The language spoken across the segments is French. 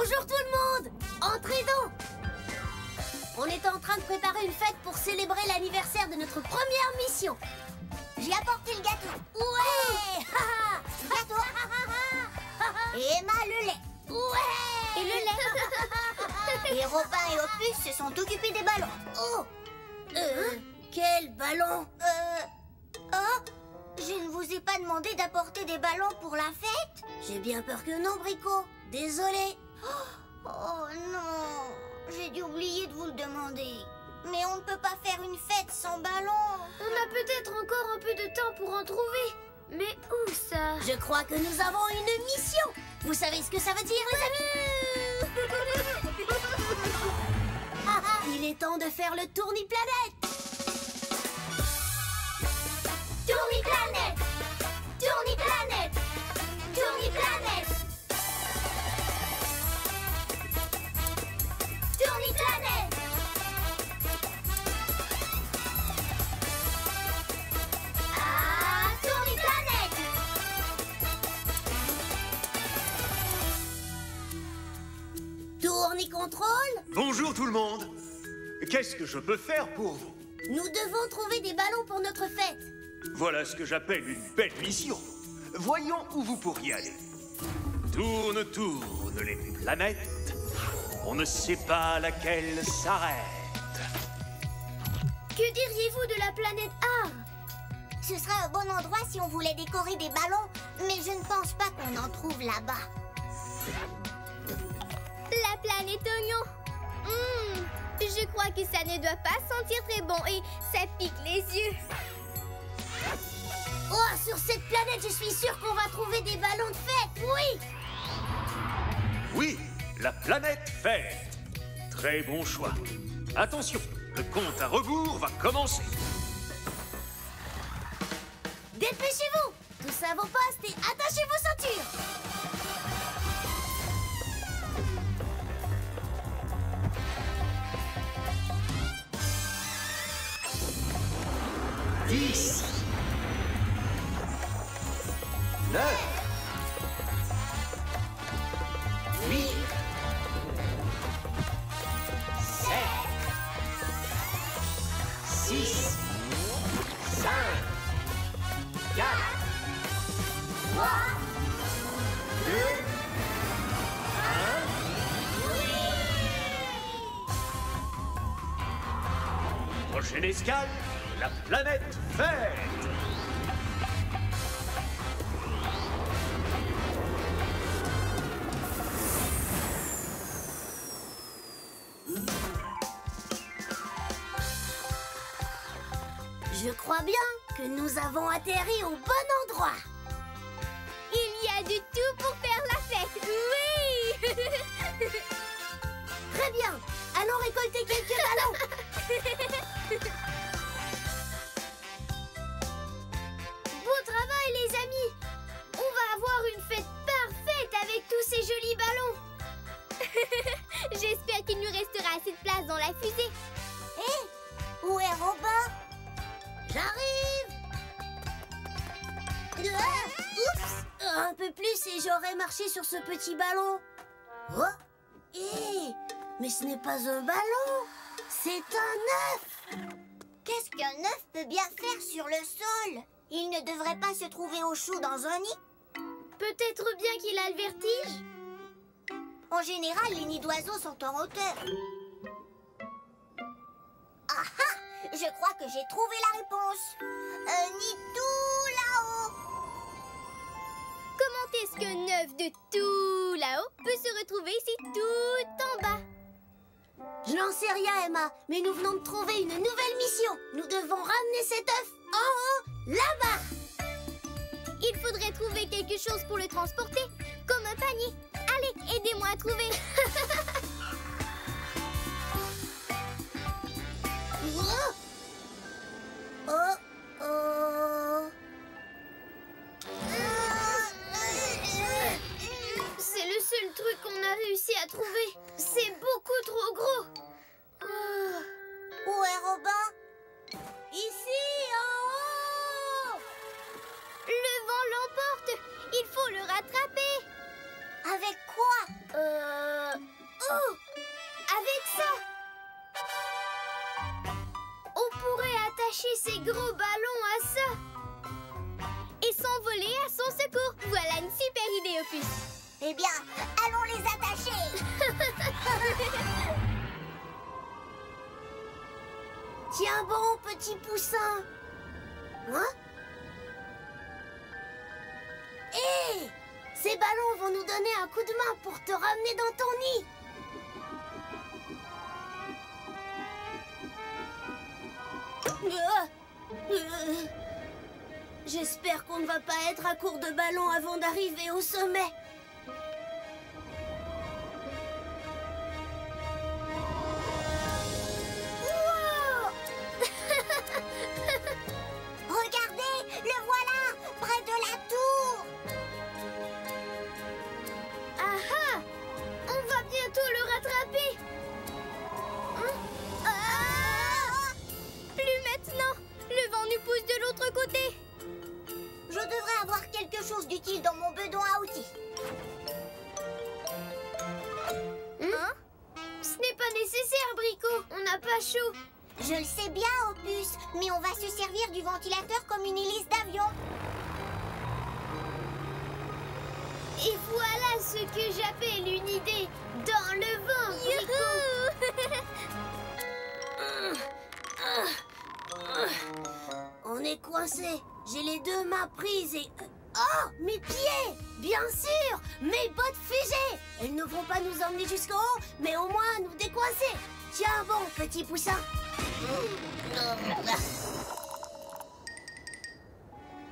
Bonjour tout le monde! Entrez donc! On est en train de préparer une fête pour célébrer l'anniversaire de notre première mission. J'ai apporté le gâteau. Ouais! Gâteau. Et Emma, le lait. Ouais! Et le lait. Et Robin et Opus se sont occupés des ballons. Oh! Quel ballon? Oh, je ne vous ai pas demandé d'apporter des ballons pour la fête? J'ai bien peur que non, Brico. Désolé. Oh non, j'ai dû oublier de vous le demander. Mais on ne peut pas faire une fête sans ballons. On a peut-être encore un peu de temps pour en trouver. Mais où ça? Je crois que nous avons une mission. Vous savez ce que ça veut dire, les amis? Il est temps de faire le tourni-planète. Tourni-planète. Tourni-planète. Tourni-planète. Tourni-planète. Ah, tourni-planète. Tourni-contrôle. Bonjour tout le monde. Qu'est-ce que je peux faire pour vous? Nous devons trouver des ballons pour notre fête. Voilà ce que j'appelle une belle mission. Voyons où vous pourriez aller. Tourne, tourne les planètes. On ne sait pas laquelle s'arrête. Que diriez-vous de la planète Art? Ce serait un bon endroit si on voulait décorer des ballons, mais je ne pense pas qu'on en trouve là-bas. La planète Oignon. Je crois que ça ne doit pas sentir très bon et ça pique les yeux. Oh, sur cette planète, je suis sûre qu'on va trouver des ballons de fête. Oui! Oui, la planète fête. Très bon choix. Attention, le compte à rebours va commencer. Dépêchez-vous! Tous à vos postes et attachez vos ceintures! Dix. 9. 8. 7. 6. 5. 4. 3. 2. 1. Prochaine escale, la planète fête. Je crois bien que nous avons atterri au bon endroit. Il y a du tout pour faire la fête. Oui! Très bien. Allons récolter quelques ballons. Beau travail, les amis. On va avoir une fête parfaite avec tous ces jolis ballons. J'espère qu'il nous restera assez de place dans la fusée. Hé, où est Robin? J'arrive. Oups. Un peu plus et j'aurais marché sur ce petit ballon. Oh. Hé, mais ce n'est pas un ballon. C'est un œuf. Qu'est-ce qu'un œuf peut bien faire sur le sol? Il ne devrait pas se trouver au chaud dans un nid? Peut-être bien qu'il a le vertige. En général, les nids d'oiseaux sont en hauteur. Ah ah! Je crois que j'ai trouvé la réponse. Un nid tout là-haut. Comment est-ce qu'un œuf de tout là-haut peut se retrouver ici tout en bas? Je n'en sais rien, Emma, mais nous venons de trouver une nouvelle mission. Nous devons ramener cet œuf en haut, là-bas. Il faudrait trouver quelque chose pour le transporter, comme un panier. Allez, aidez-moi à trouver. Oh, oh. C'est le seul truc qu'on a réussi à trouver. C'est beaucoup trop gros. Où est Robin? Ici, en haut. Le vent l'emporte. Il faut le rattraper. Avec quoi? Eh bien, allons les attacher. Tiens bon, petit poussin. Hein? Hé! Ces ballons vont nous donner un coup de main pour te ramener dans ton nid. J'espère qu'on ne va pas être à court de ballons avant d'arriver au sommet. Regardez, le voilà, près de la tour. Ah ah! On va bientôt le rattraper. Hein? Ah! Plus maintenant! Le vent nous pousse de l'autre côté. Je devrais avoir quelque chose d'utile dans mon bedon à outils. Hein? Ce n'est pas nécessaire, Brico. On n'a pas chaud. Je le sais bien, Opus, mais on va se servir du ventilateur comme une hélice d'avion. Et voilà ce que j'appelle une idée dans le vent, Brico. On est coincé. J'ai les deux mains prises et... Oh, mes pieds! Bien sûr! Mes bottes fusées! Elles ne vont pas nous emmener jusqu'au haut, mais au moins nous décoincer. Tiens bon, petit poussin.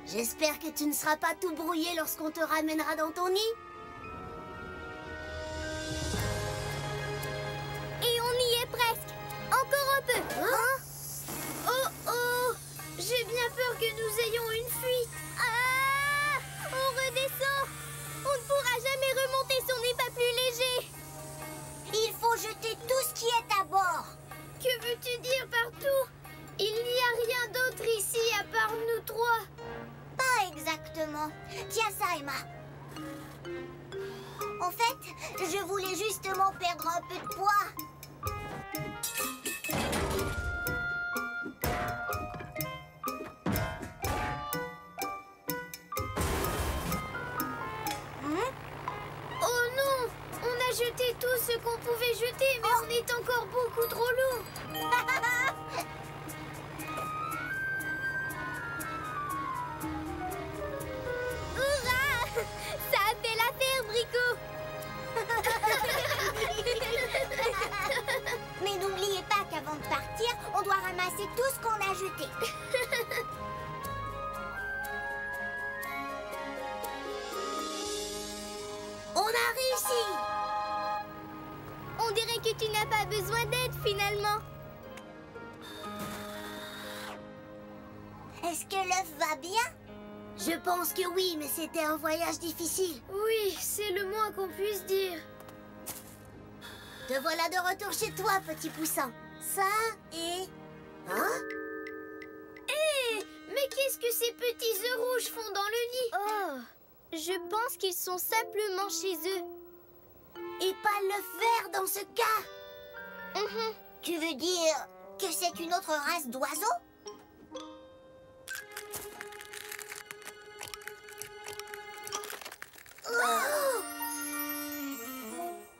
J'espère que tu ne seras pas tout brouillé lorsqu'on te ramènera dans ton nid. Et on y est presque. Encore un peu. Hein? Oh oh! J'ai bien peur que nous ayons une fuite. Ah! On redescend. On ne pourra jamais remonter si on n'est pas plus léger. Il faut jeter tout ce qui est à bord. Que veux-tu dire par tout? Il n'y a rien d'autre ici à part nous trois. Pas exactement. Tiens ça, Emma. En fait, je voulais justement perdre un peu de poids. Oh non! On a jeté tout ce qu'on pouvait jeter, mais on est encore beaucoup trop lourd. Hurrah! Ça a fait l'affaire, Brico! Mais n'oubliez pas qu'avant de partir, on doit ramasser tout ce qu'on a jeté. On a réussi! On dirait que tu n'as pas besoin d'aide, finalement. Est-ce que l'œuf va bien? Je pense que oui, mais c'était un voyage difficile. Oui, c'est le moins qu'on puisse dire. Te voilà de retour chez toi, petit poussin. Ça et... Hein? Hé! Mais qu'est-ce que ces petits œufs rouges font dans le nid? Oh! Je pense qu'ils sont simplement chez eux. Et pas l'œuf vert dans ce cas. Tu veux dire que c'est une autre race d'oiseaux? Oh!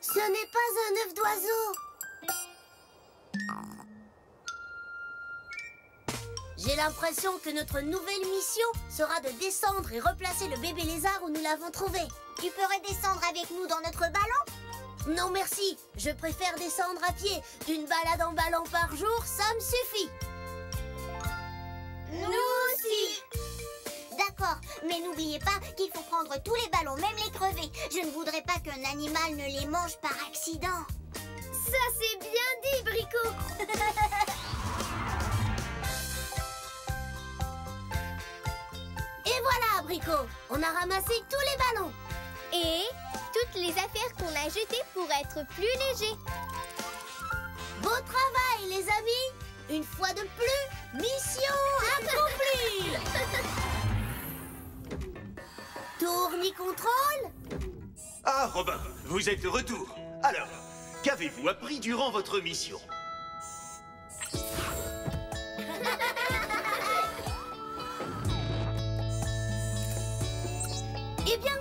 Ce n'est pas un œuf d'oiseau. J'ai l'impression que notre nouvelle mission sera de descendre et replacer le bébé lézard où nous l'avons trouvé. Tu ferais descendre avec nous dans notre ballon? Non merci, je préfère descendre à pied. Une balade en ballon par jour, ça me suffit. Nous aussi. D'accord, mais n'oubliez pas qu'il faut prendre tous les ballons, même les crevés. Je ne voudrais pas qu'un animal ne les mange par accident. Ça, c'est bien dit, Brico. Et voilà, Brico, on a ramassé tous les ballons. Et toutes les affaires qu'on a jetées pour être plus légers. Beau travail, les amis. Une fois de plus, mission accomplie. Tourne-contrôle. Ah, Robin, vous êtes de retour. Alors, qu'avez-vous appris durant votre mission? Eh bien,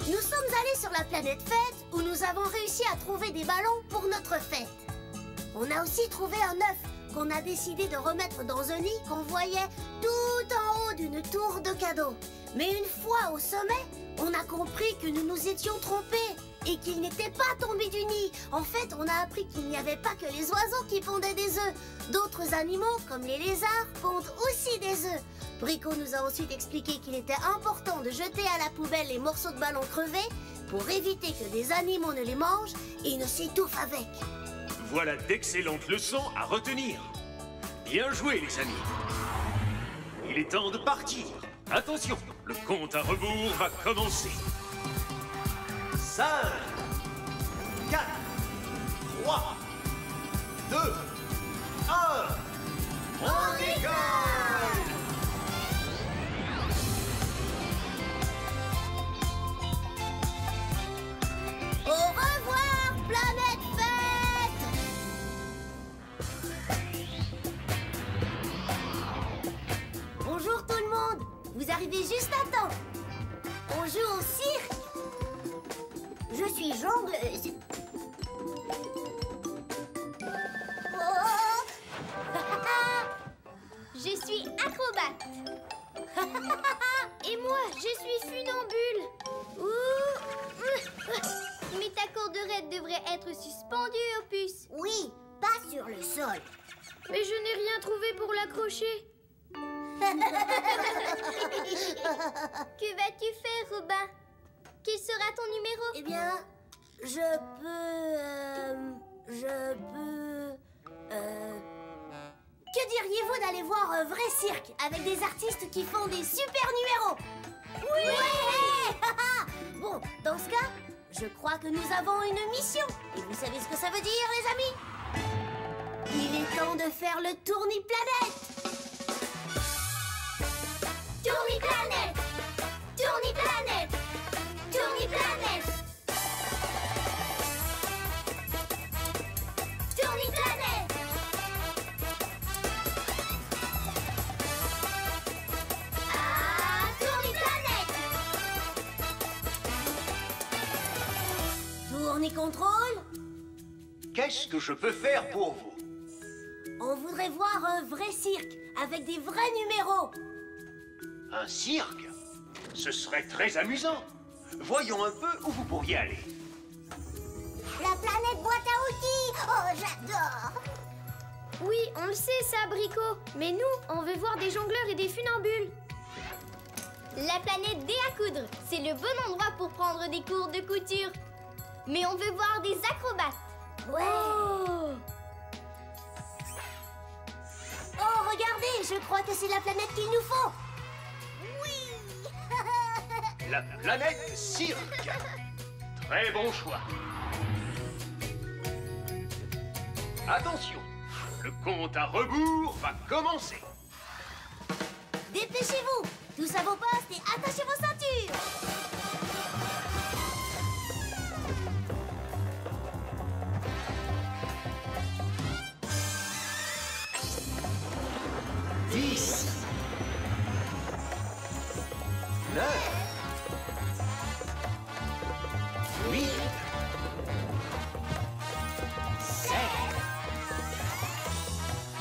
nous sommes allés sur la planète Fête où nous avons réussi à trouver des ballons pour notre fête. On a aussi trouvé un œuf qu'on a décidé de remettre dans un nid qu'on voyait tout en haut d'une tour de cadeaux. Mais une fois au sommet, on a compris que nous nous étions trompés et qu'il n'était pas tombé du nid. En fait, on a appris qu'il n'y avait pas que les oiseaux qui pondaient des œufs. D'autres animaux, comme les lézards, pondent aussi des œufs. Brico nous a ensuite expliqué qu'il était important de jeter à la poubelle les morceaux de ballon crevés pour éviter que des animaux ne les mangent et ne s'étouffent avec. Voilà d'excellentes leçons à retenir. Bien joué, les amis. Il est temps de partir. Attention, le compte à rebours va commencer. 5, 4, 3, 2, 1. On décolle! Au revoir, planète Fête! Bonjour tout le monde! Vous arrivez juste à temps! On joue au cirque! Je suis jongleuse. Je suis acrobate. Et moi, je suis funambule. Mais ta corde-raide devrait être suspendue, Opus. Oui, pas sur le sol. Mais je n'ai rien trouvé pour l'accrocher. Que vas-tu faire, Robin? Quel sera ton numéro? Eh bien, je peux... Que diriez-vous d'aller voir un vrai cirque avec des artistes qui font des super numéros? Oui! Ouais. Bon, dans ce cas, je crois que nous avons une mission. Et vous savez ce que ça veut dire, les amis? Il est temps de faire le tourni-planète! Tourni-planète! Tourni-planète! Tourni-planète! Tourni-planète! Ah, tourni-planète! Tourni-contrôle? Qu'est-ce que je peux faire pour vous? On voudrait voir un vrai cirque avec des vrais numéros. Un cirque? Ce serait très amusant. Voyons un peu où vous pourriez aller. La planète boîte à outils. Oh, j'adore. Oui, on le sait ça, Brico. Mais nous, on veut voir des jongleurs et des funambules. La planète dé à coudre, c'est le bon endroit pour prendre des cours de couture. Mais on veut voir des acrobates. Ouais. Oh, regardez, je crois que c'est la planète qu'il nous faut. La planète cirque. Très bon choix. Attention, le compte à rebours va commencer. Dépêchez-vous, tous à vos postes et attachez vos ceintures. 10, 9, 8, 7,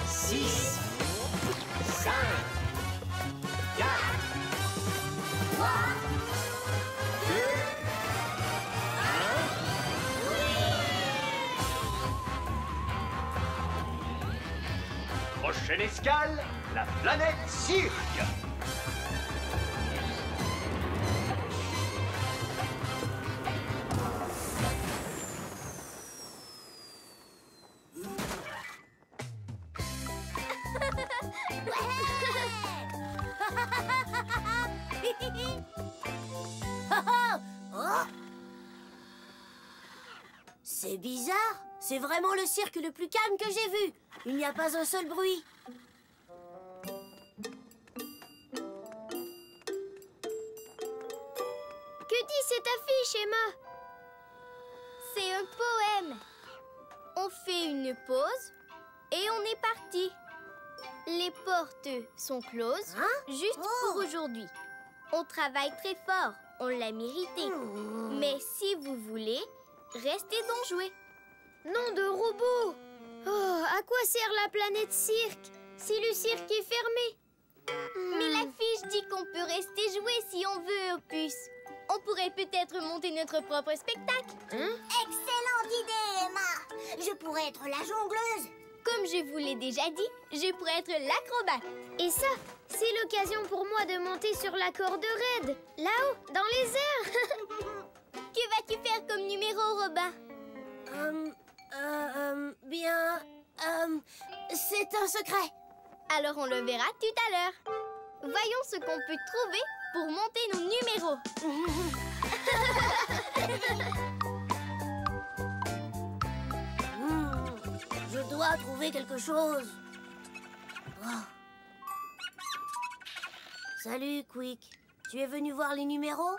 6, 5, 4, 3, 2, 1. Prochaine escale, la planète cirque. Oh. C'est bizarre. C'est vraiment le cirque le plus calme que j'ai vu. Il n'y a pas un seul bruit. Que dit cette affiche, Emma? C'est un poème. On fait une pause et on est parti. Les portes sont closes, Hein? juste Oh. pour aujourd'hui. On travaille très fort, on l'a mérité. Mais si vous voulez, restez donc jouer. Nom de robot! Oh, à quoi sert la planète cirque si le cirque est fermé? Mais l'affiche dit qu'on peut rester jouer si on veut, Opus. On pourrait peut-être monter notre propre spectacle. Excellente idée, Emma. Je pourrais être la jongleuse. Comme je vous l'ai déjà dit, je pourrais être l'acrobate. Et ça, c'est l'occasion pour moi de monter sur la corde raide, là-haut, dans les airs. Que vas-tu faire comme numéro, Robin? C'est un secret. Alors on le verra tout à l'heure. Voyons ce qu'on peut trouver pour monter nos numéros. Je dois trouver quelque chose. Oh. Salut, Quick. Tu es venu voir les numéros?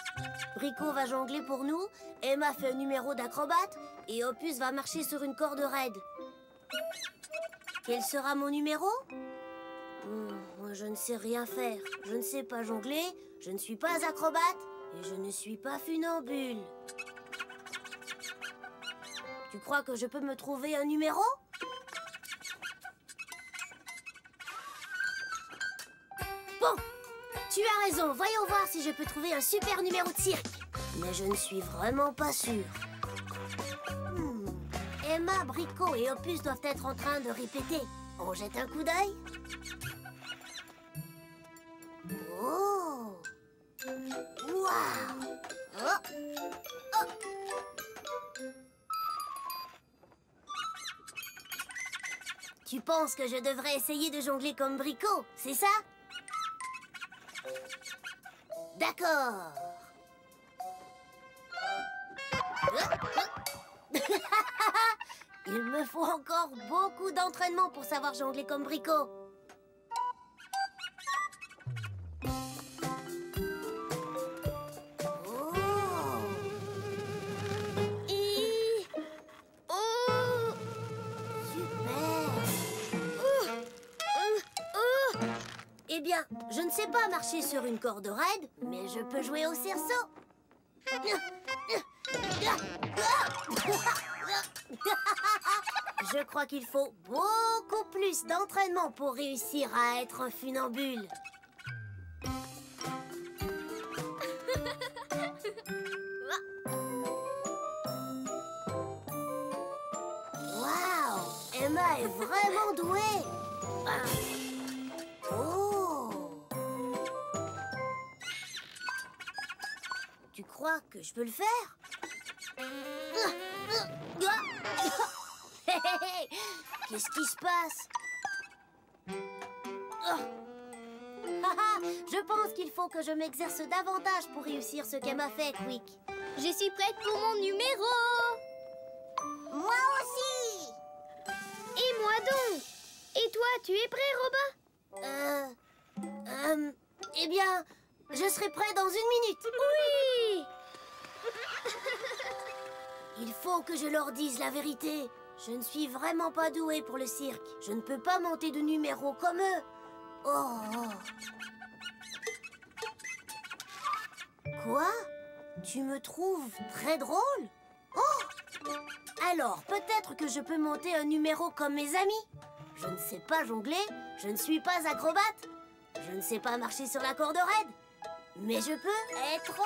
Brico va jongler pour nous, Emma fait un numéro d'acrobate et Opus va marcher sur une corde raide. Quel sera mon numéro? Moi, je ne sais rien faire. Je ne sais pas jongler, je ne suis pas acrobate et je ne suis pas funambule. Tu crois que je peux me trouver un numéro? Bon, tu as raison. Voyons voir si je peux trouver un super numéro de cirque. Mais je ne suis vraiment pas sûre. Emma, Brico et Opus doivent être en train de répéter. On jette un coup d'œil? Oh! Waouh! Oh! Oh! Tu penses que je devrais essayer de jongler comme Brico, c'est ça? D'accord. Il me faut encore beaucoup d'entraînement pour savoir jongler comme Brico. Eh bien, je ne sais pas marcher sur une corde raide, mais je peux jouer au cerceau. Je crois qu'il faut beaucoup plus d'entraînement pour réussir à être un funambule. Waouh! Emma est vraiment douée. Tu crois que je peux le faire? Qu'est-ce qui se passe? Je pense qu'il faut que je m'exerce davantage pour réussir ce qu'elle m'a fait, Quick. Je suis prête pour mon numéro. Moi aussi. Et moi donc. Et toi, tu es prêt, Robin? Eh bien, je serai prêt dans 1 minute. Oui. Il faut que je leur dise la vérité. Je ne suis vraiment pas douée pour le cirque. Je ne peux pas monter de numéros comme eux. Oh. Quoi? Tu me trouves très drôle? Oh. Alors, peut-être que je peux monter un numéro comme mes amis. Je ne sais pas jongler, je ne suis pas acrobate. Je ne sais pas marcher sur la corde raide. Mais je peux être...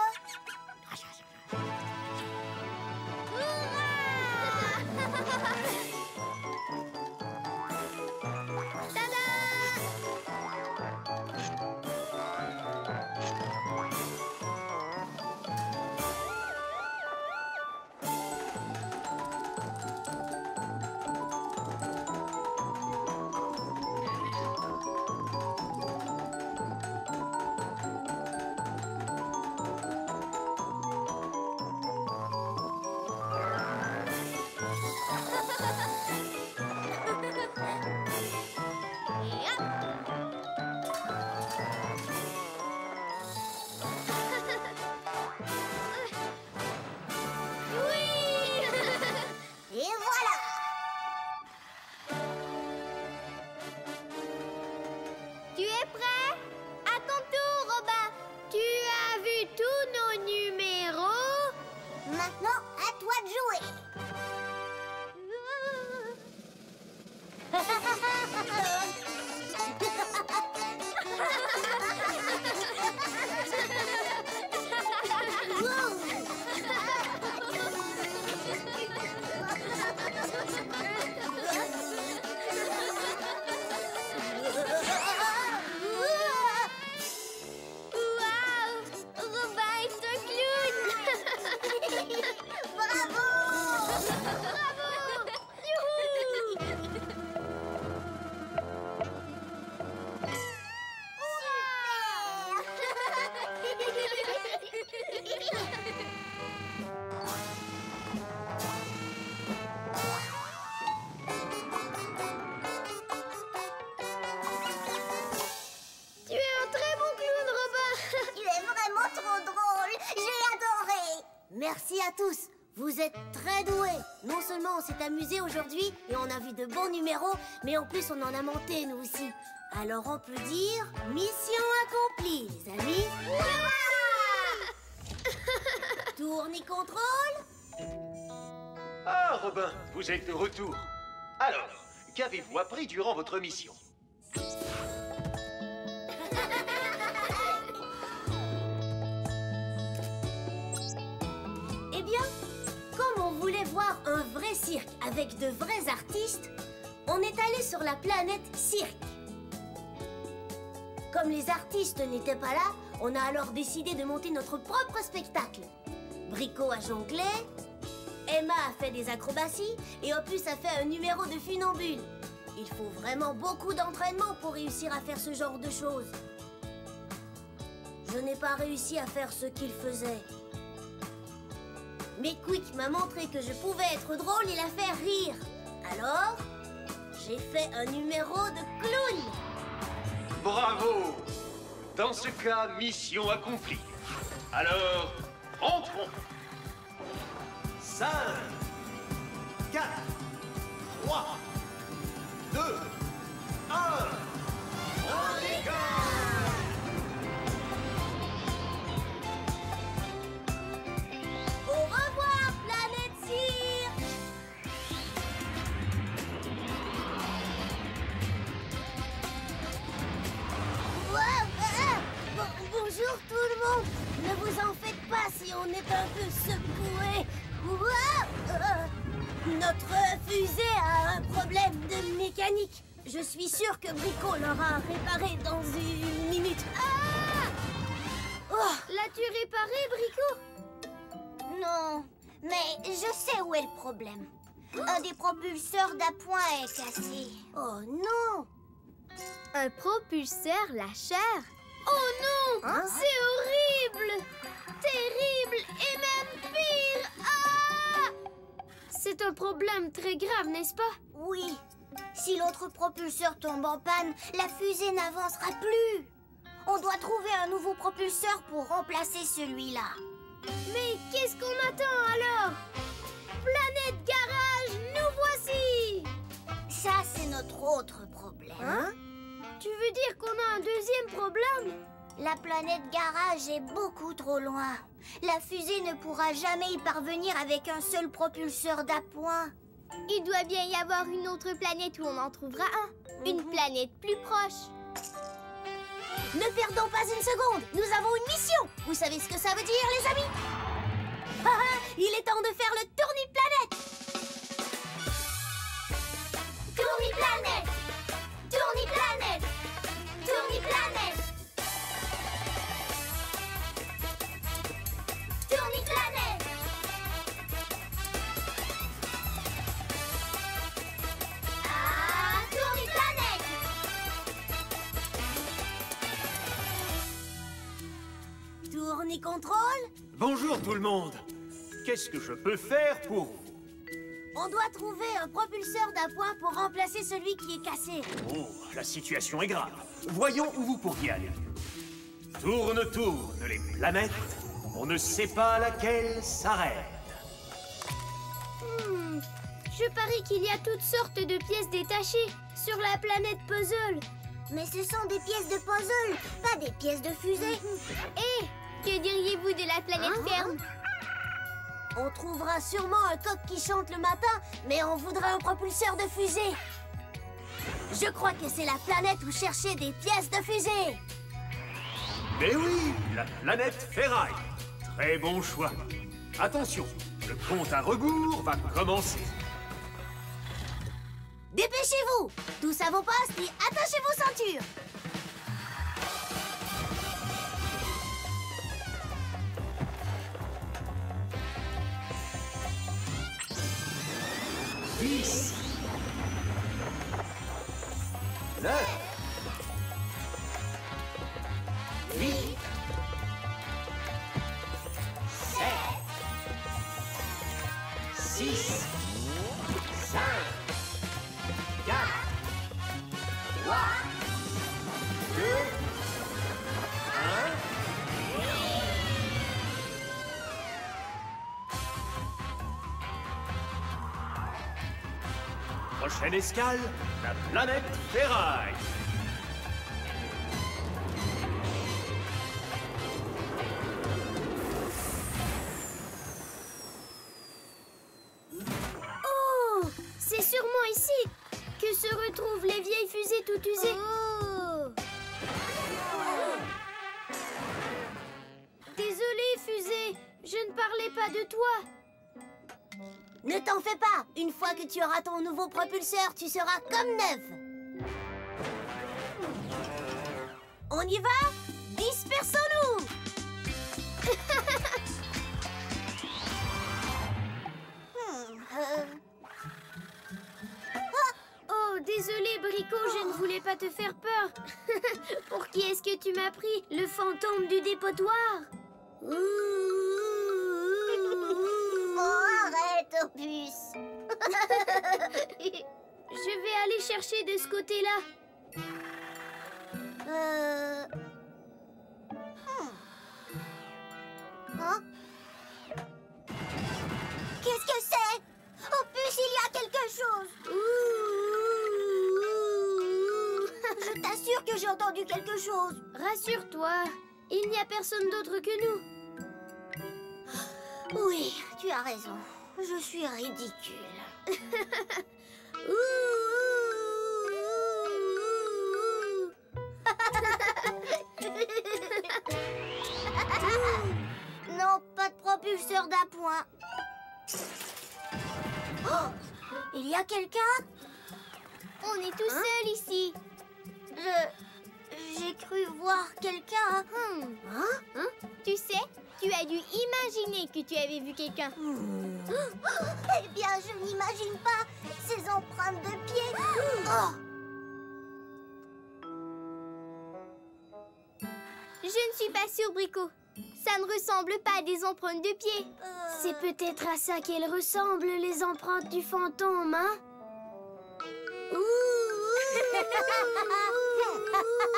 Tu es un très bon clown, Robin. Tu es vraiment trop drôle. J'ai adoré. Merci à tous. Vous êtes très doués. Non seulement on s'est amusé aujourd'hui et on a vu de bons numéros, mais en plus on en a monté nous aussi. Alors on peut dire mission accomplie, les amis. Tourne-contrôle. Ah, Robin, vous êtes de retour. Alors, qu'avez-vous appris durant votre mission? Eh bien, comme on voulait voir un vrai cirque avec de vrais artistes, on est allé sur la planète Cirque. Comme les artistes n'étaient pas là, on a alors décidé de monter notre propre spectacle. Brico a jonglé, Emma a fait des acrobaties et Opus a fait un numéro de funambule. Il faut vraiment beaucoup d'entraînement pour réussir à faire ce genre de choses. Je n'ai pas réussi à faire ce qu'il faisait. Mais Quick m'a montré que je pouvais être drôle et la faire rire. Alors, j'ai fait un numéro de clown. Bravo! Dans ce cas, mission accomplie. Alors, entrons. 5, 4, 3, 2, 1. On décolle! Au revoir, planète Cirque! Bonjour tout le monde! Ne vous en faites pas si on est un peu secoué. Notre fusée a un problème de mécanique. Je suis sûre que Brico l'aura réparé dans une minute. L'as-tu réparé, Brico? Non, mais je sais où est le problème. Un des propulseurs d'appoint est cassé. Oh non! Un propulseur, la chair? Oh non! Hein? C'est horrible! Terrible et même pire! Ah! C'est un problème très grave, n'est-ce pas? Oui, si l'autre propulseur tombe en panne, la fusée n'avancera plus. On doit trouver un nouveau propulseur pour remplacer celui-là. Mais qu'est-ce qu'on attend alors? Planète Garage, nous voici! Ça, c'est notre autre problème. Hein? Tu veux dire qu'on a un deuxième problème? La planète Garage est beaucoup trop loin. La fusée ne pourra jamais y parvenir avec un seul propulseur d'appoint. Il doit bien y avoir une autre planète où on en trouvera un. Une planète plus proche. Ne perdons pas une seconde. Nous avons une mission. Vous savez ce que ça veut dire, les amis? Il est temps de faire le tourni-planète. Tourni-planète! Tourni-planète! Tourni-planète! Tourni-planète! Ah, tourni-planète! Tourni-contrôle. Bonjour tout le monde. Qu'est-ce que je peux faire pour vous? On doit trouver un propulseur d'appoint pour remplacer celui qui est cassé. Oh, la situation est grave. Voyons où vous pourriez aller. Tourne les planètes. On ne sait pas laquelle s'arrête. Je parie qu'il y a toutes sortes de pièces détachées sur la planète Puzzle. Mais ce sont des pièces de puzzle, pas des pièces de fusée. Et que diriez-vous de la planète Ferme? On trouvera sûrement un coq qui chante le matin, mais on voudrait un propulseur de fusée. Je crois que c'est la planète où chercher des pièces de fusée. Mais oui, la planète Ferraille. Très bon choix. Attention, le compte à rebours va commencer. Dépêchez-vous. Tous à vos postes et attachez vos ceintures. Dix. 9. 8. Prochaine escale, la planète Ferraille. Oh, c'est sûrement ici que se retrouvent les vieilles fusées toutes usées. Oh. Désolée, fusée, je ne parlais pas de toi. Ne t'en fais pas. Une fois que tu auras ton nouveau propulseur, tu seras comme neuf. On y va? Dispersons-nous! Oh, désolée, Brico, je ne voulais pas te faire peur. Pour qui est-ce que tu m'as pris? Le fantôme du dépotoir? Oh, arrête, Opus. Je vais aller chercher de ce côté-là. Hein? Qu'est-ce que c'est? Opus, il y a quelque chose. Je t'assure que j'ai entendu quelque chose. Rassure-toi, il n'y a personne d'autre que nous. Oui, tu as raison. Je suis ridicule. Non, pas de propulseur d'appoint. Oh, il y a quelqu'un? On est tout seul ici. J'ai cru voir quelqu'un. Hein? Tu sais, tu as dû imaginer que tu avais vu quelqu'un. Eh bien, je n'imagine pas ces empreintes de pieds. Oh. Je ne suis pas sûre, Brico. Ça ne ressemble pas à des empreintes de pieds. C'est peut-être à ça qu'elles ressemblent, les empreintes du fantôme, hein?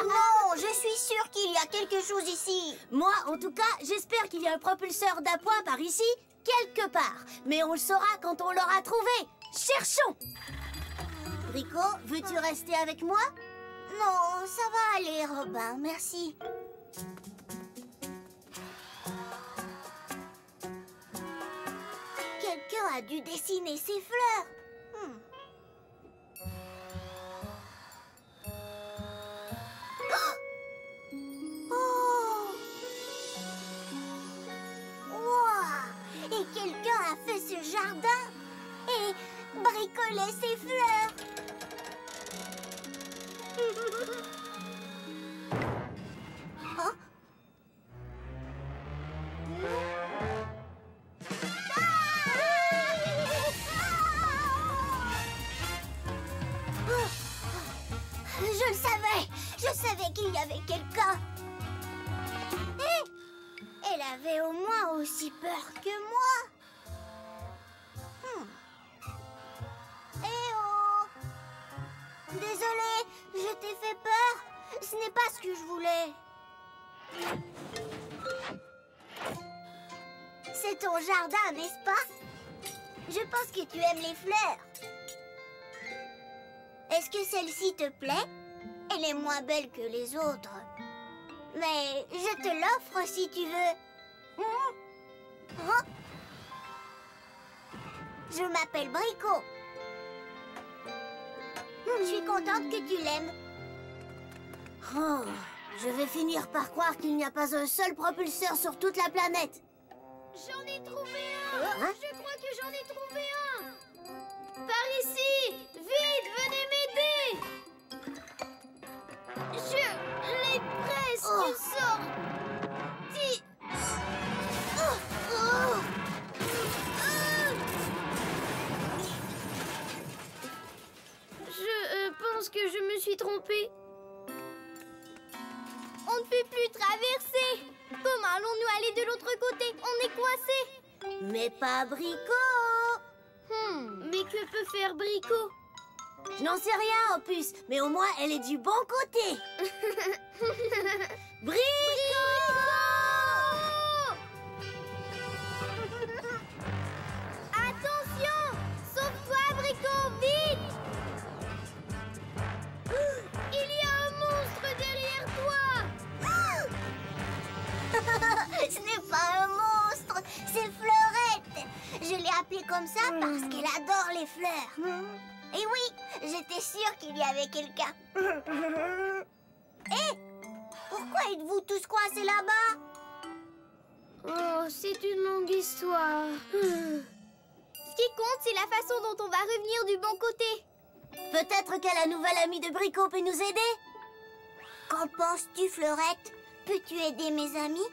Non, je suis sûre qu'il y a quelque chose ici. Moi, en tout cas, j'espère qu'il y a un propulseur d'appoint par ici, quelque part. Mais on le saura quand on l'aura trouvé. Cherchons! Brico, veux-tu rester avec moi? Non, ça va aller, Robin, merci. Quelqu'un a dû dessiner ces fleurs. Oh! Wow! Et quelqu'un a fait ce jardin et bricolé ces fleurs. Hein? Je savais qu'il y avait quelqu'un. Et elle avait au moins aussi peur que moi. Eh oh! Désolée, je t'ai fait peur. Ce n'est pas ce que je voulais. C'est ton jardin, n'est-ce pas? Je pense que tu aimes les fleurs. Est-ce que celle-ci te plaît? Elle est moins belle que les autres. Mais je te l'offre si tu veux. Hein? Je m'appelle Brico. Je suis contente que tu l'aimes. Oh, je vais finir par croire qu'il n'y a pas un seul propulseur sur toute la planète. J'en ai trouvé un! Hein? Je crois que j'en ai trouvé un! Par ici! Vite, venez m'aider! Je l'ai presque sorti! Je pense que je me suis trompée. On ne peut plus traverser! Comment allons-nous aller de l'autre côté? On est coincés! Mais pas Brico! Mais que peut faire Brico? Je n'en sais rien, Opus, mais au moins elle est du bon côté. Brico! Attention! Sauve-toi, Brico, vite! Je l'ai appelée comme ça parce qu'elle adore les fleurs. Et oui, j'étais sûre qu'il y avait quelqu'un. Hé, pourquoi êtes-vous tous coincés là-bas? Oh, c'est une longue histoire. Ce qui compte, c'est la façon dont on va revenir du bon côté. Peut-être que la nouvelle amie de Brico peut nous aider? Qu'en penses-tu, Fleurette? Peux-tu aider mes amis?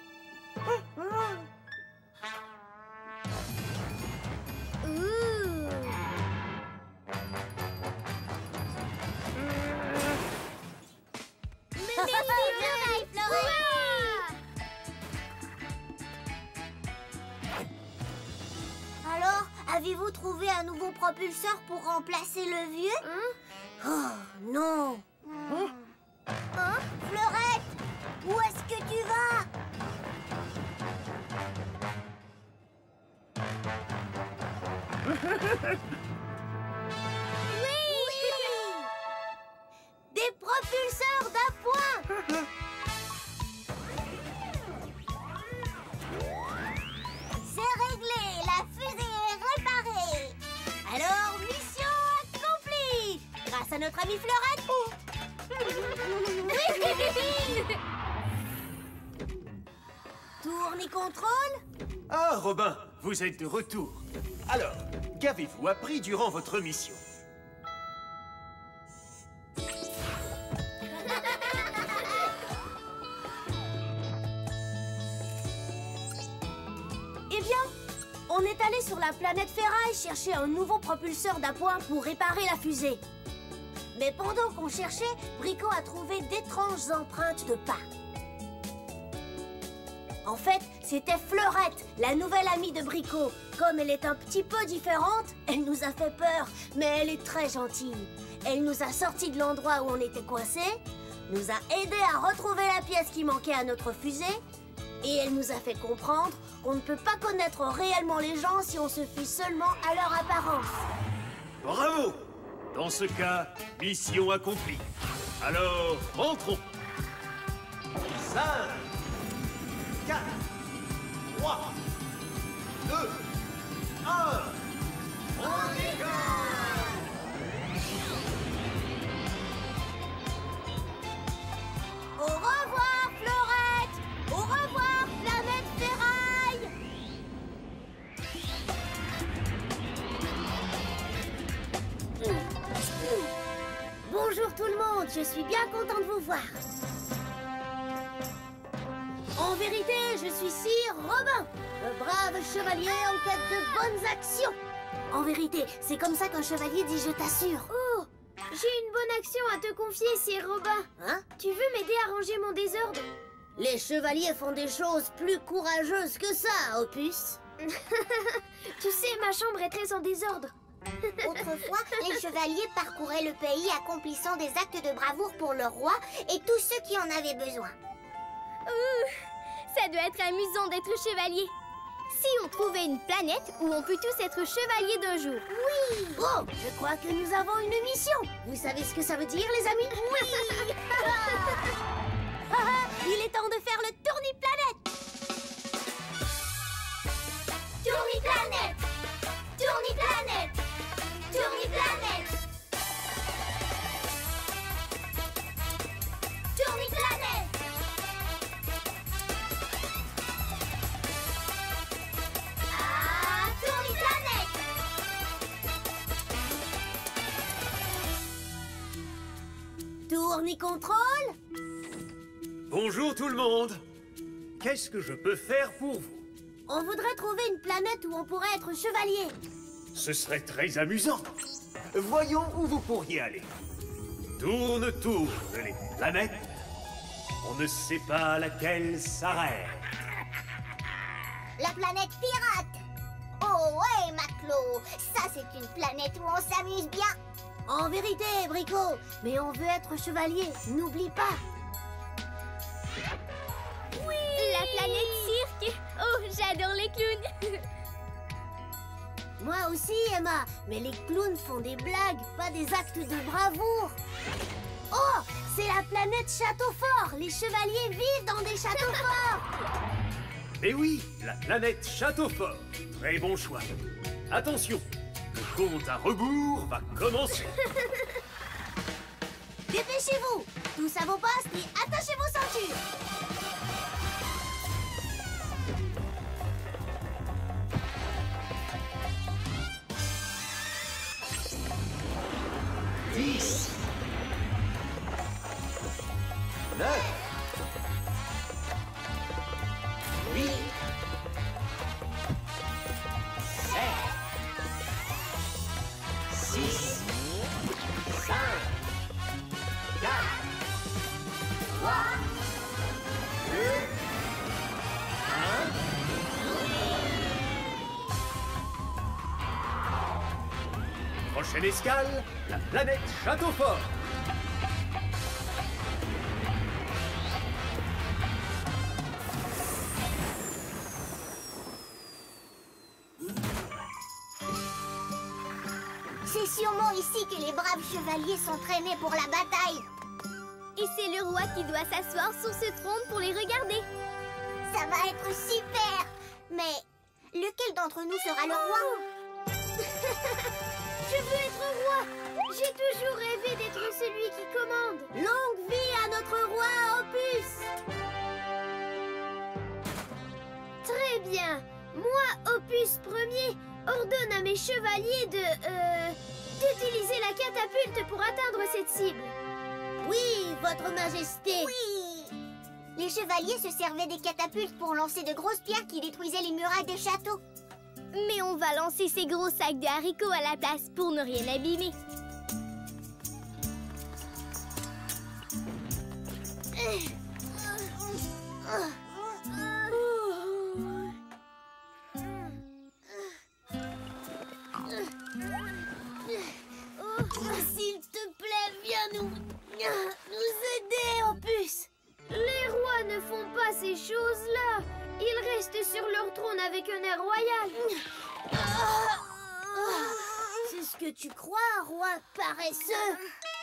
Alors, avez-vous trouvé un nouveau propulseur pour remplacer le vieux? Oh, non. Hein? Fleurette, où est-ce que tu vas? Des propulseurs d'appoint. C'est réglé, la fusée est réparée. Alors, mission accomplie. Grâce à notre amie Fleurette. Tourne et contrôle. Ah, Robin, vous êtes de retour. Alors, qu'avez-vous appris durant votre mission? Eh bien, on est allé sur la planète Ferraille chercher un nouveau propulseur d'appoint pour réparer la fusée. Mais pendant qu'on cherchait, Brico a trouvé d'étranges empreintes de pas. En fait, c'était Fleurette, la nouvelle amie de Brico. Comme elle est un petit peu différente, elle nous a fait peur, mais elle est très gentille. Elle nous a sortis de l'endroit où on était coincés, nous a aidés à retrouver la pièce qui manquait à notre fusée, et elle nous a fait comprendre qu'on ne peut pas connaître réellement les gens si on se fie seulement à leur apparence. Bravo! Dans ce cas, mission accomplie. Alors, rentrons. 5, 4, 3, 2, 1. On décolle! Au revoir, Fleurette! Au revoir, planète Ferraille! Bonjour tout le monde, je suis bien content de vous voir. En vérité, je suis Sir Robin, le brave chevalier en quête de bonnes actions. En vérité, c'est comme ça qu'un chevalier dit je t'assure. Oh, j'ai une bonne action à te confier, Sir Robin. Hein? Tu veux m'aider à ranger mon désordre? Les chevaliers font des choses plus courageuses que ça, Opus. Tu sais, ma chambre est très en désordre. Autrefois, les chevaliers parcouraient le pays accomplissant des actes de bravoure pour leur roi et tous ceux qui en avaient besoin. Ça doit être amusant d'être chevalier. Si on trouvait une planète où on peut tous être chevaliers d'un jour. Oui! Oh, je crois que nous avons une mission. Vous savez ce que ça veut dire, les amis? Oui! Il est temps de faire le tourniplanète! Tourniplanète! Tourniplanète! Tourniplanète! Tourniplanète! Ah, Tourniplanète! Tourne et contrôle. Bonjour tout le monde. Qu'est-ce que je peux faire pour vous? On voudrait trouver une planète où on pourrait être chevalier. Ce serait très amusant. Voyons où vous pourriez aller. Tourne, tourne les planètes. On ne sait pas laquelle s'arrête. La planète pirate! Oh ouais, Maclo! Ça, c'est une planète où on s'amuse bien! En vérité, Brico, mais on veut être chevalier, n'oublie pas. La planète cirque. Oh, j'adore les clowns. Moi aussi, Emma, mais les clowns font des blagues, pas des actes de bravoure. Oh, c'est la planète Château Fort. Les chevaliers vivent dans des châteaux forts. Eh oui, la planète Château Fort. Très bon choix. Attention, le compte à rebours va commencer. Dépêchez-vous! Tous à vos postes et attachez vos ceintures! Dix. 9. 8. 7. 6. 5. 4. 3. 2. 1. Prochaine escale, la planète Châteaufort. C'est sûrement ici que les braves chevaliers s'entraînaient pour la bataille. Et c'est le roi qui doit s'asseoir sur ce trône pour les regarder. Ça va être super. Mais lequel d'entre nous sera le roi? Je veux être roi. J'ai toujours rêvé d'être celui qui commande. Longue vie à notre roi Opus! Très bien. Moi, Opus Ier, ordonne à mes chevaliers d'utiliser la catapulte pour atteindre cette cible. Oui, votre majesté! Oui. Les chevaliers se servaient des catapultes pour lancer de grosses pierres qui détruisaient les murailles des châteaux. Mais on va lancer ces gros sacs de haricots à la place pour ne rien abîmer. S'il te plaît, viens nous aider, Opus! Les rois ne font pas ces choses-là. Ils restent sur leur trône avec un air royal. C'est ce que tu crois, roi paresseux!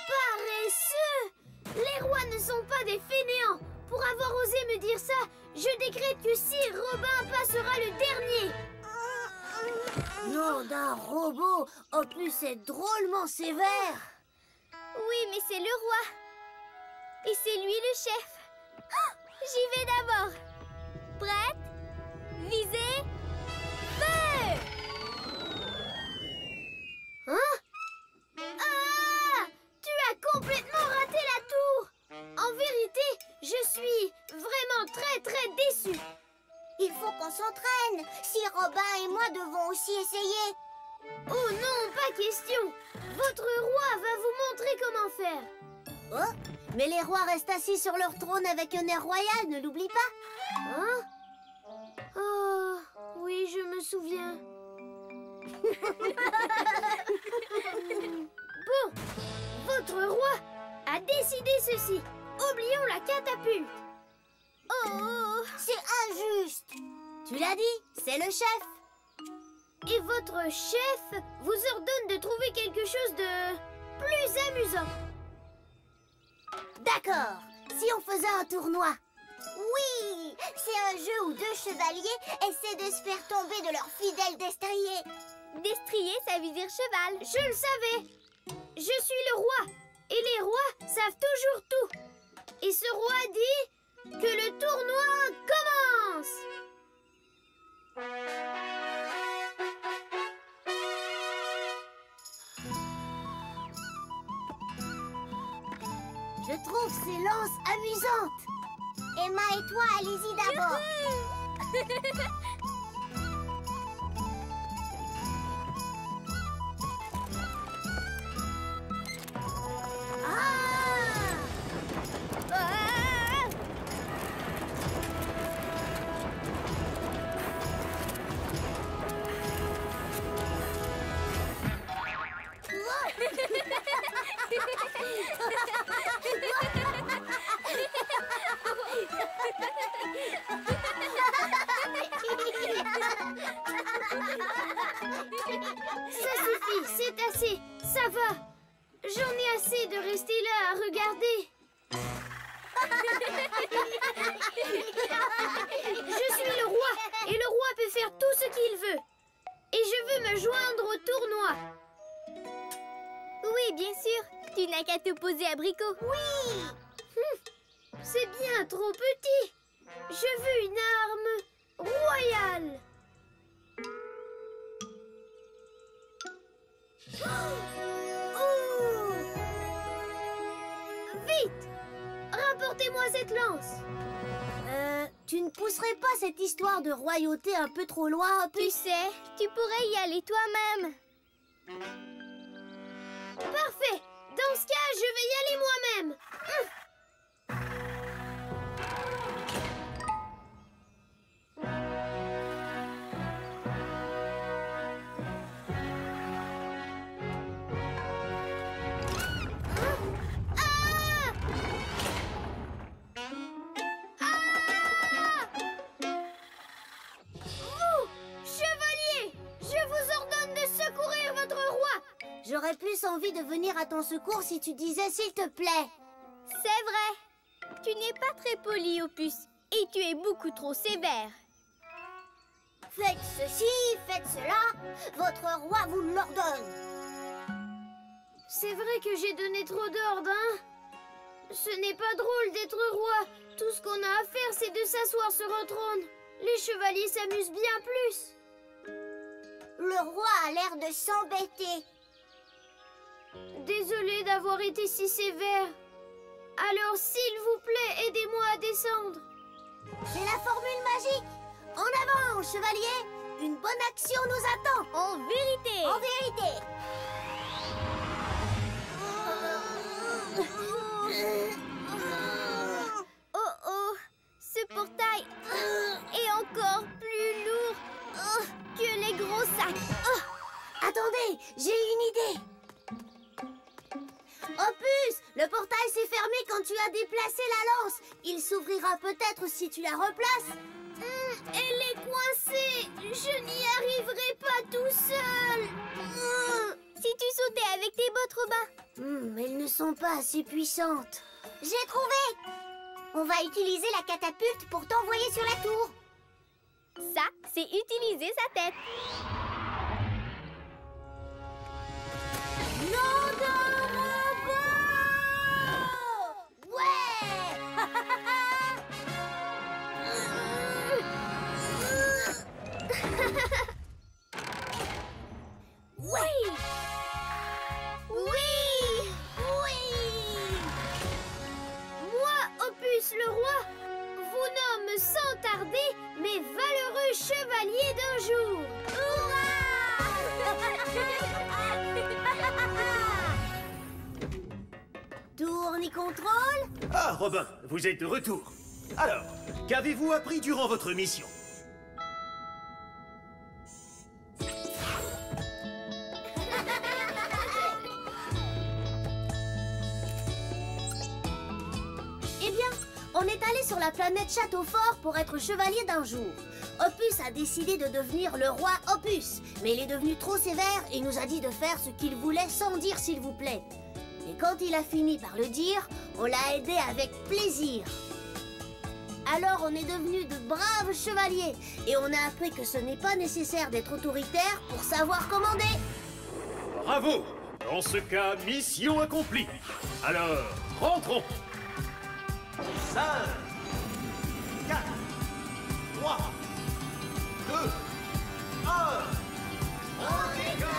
Paresseux! Les rois ne sont pas des fainéants. Pour avoir osé me dire ça, je décrète que Sir Robin passera le dernier. Nom d'un robot, Opus est drôlement sévère! Oui, mais c'est le roi. Et c'est lui le chef. J'y vais d'abord. Prête? Visez? Feu! Hein? Ah! Tu as complètement raté la tour! En vérité, je suis vraiment très déçue. Il faut qu'on s'entraîne. Si Robin et moi devons aussi essayer. Oh non, pas question. Votre roi va vous montrer comment faire. Oh, mais les rois restent assis sur leur trône avec un air royal, ne l'oublie pas! Hein? Oh, oui, je me souviens. Bon, votre roi a décidé ceci. Oublions la catapulte. Oh! C'est injuste. Tu l'as dit, c'est le chef! Et votre chef vous ordonne de trouver quelque chose de plus amusant. D'accord, si on faisait un tournoi. Oui, c'est un jeu où deux chevaliers essaient de se faire tomber de leur fidèle destrier. Destrier, ça veut dire cheval. Je le savais. Je suis le roi. Et les rois savent toujours tout. Et ce roi dit que le tournoi commence. Je trouve ces lances amusantes. Emma et toi, allez-y d'abord. Ça suffit, c'est assez. Ça va. J'en ai assez de rester là à regarder. Je suis le roi et le roi peut faire tout ce qu'il veut. veux me joindre au tournoi? Oui, bien sûr. Tu n'as qu'à te poser à Bricot. Oui. C'est bien trop petit. Je veux une arme royale. Oh! Vite! Rapportez-moi cette lance. Tu ne pousserais pas cette histoire de royauté un peu trop loin, Tu Opus? sais, tu pourrais y aller toi-même. Parfait. Dans ce cas, je vais y aller moi-même. Chevalier, je vous ordonne de secourir votre roi. J'aurais plus envie de venir à ton secours si tu disais s'il te plaît. C'est vrai. Tu n'es pas très poli, Opus. Et tu es beaucoup trop sévère. Faites ceci, faites cela. Votre roi vous l'ordonne. C'est vrai que j'ai donné trop d'ordres, hein? Ce n'est pas drôle d'être roi. Tout ce qu'on a à faire, c'est de s'asseoir sur un trône. Les chevaliers s'amusent bien plus. Le roi a l'air de s'embêter. Désolée d'avoir été si sévère. Alors, s'il vous plaît, aidez-moi à descendre. C'est la formule magique. En avant, chevalier. Une bonne action nous attend. En vérité. En vérité. Oh oh, ce portail est encore plus lourd que les gros sacs. Attendez, j'ai une idée. Opus, le portail s'est fermé quand tu as déplacé la lance. Il s'ouvrira peut-être si tu la replaces. Elle est coincée. Je n'y arriverai pas tout seul. Si tu sautais avec tes bottes, Robin. Elles ne sont pas assez puissantes. J'ai trouvé. On va utiliser la catapulte pour t'envoyer sur la tour. Ça, c'est utiliser sa tête. Non de robot! Ouais. Oui! Oui! Moi, Opus le roi, vous nomme sans tarder mes valeureux chevaliers d'un jour. Tourne et contrôle. Ah, Robin, vous êtes de retour. Alors, qu'avez-vous appris durant votre mission? Eh bien, on est allé sur la planète Châteaufort pour être chevalier d'un jour. Opus a décidé de devenir le roi Opus, mais il est devenu trop sévère et nous a dit de faire ce qu'il voulait sans dire s'il vous plaît. Et quand il a fini par le dire, on l'a aidé avec plaisir. Alors on est devenus de braves chevaliers et on a appris que ce n'est pas nécessaire d'être autoritaire pour savoir commander. Bravo! Dans ce cas, mission accomplie. Alors, rentrons. 5, 4, 3, 2, 1. On décolle!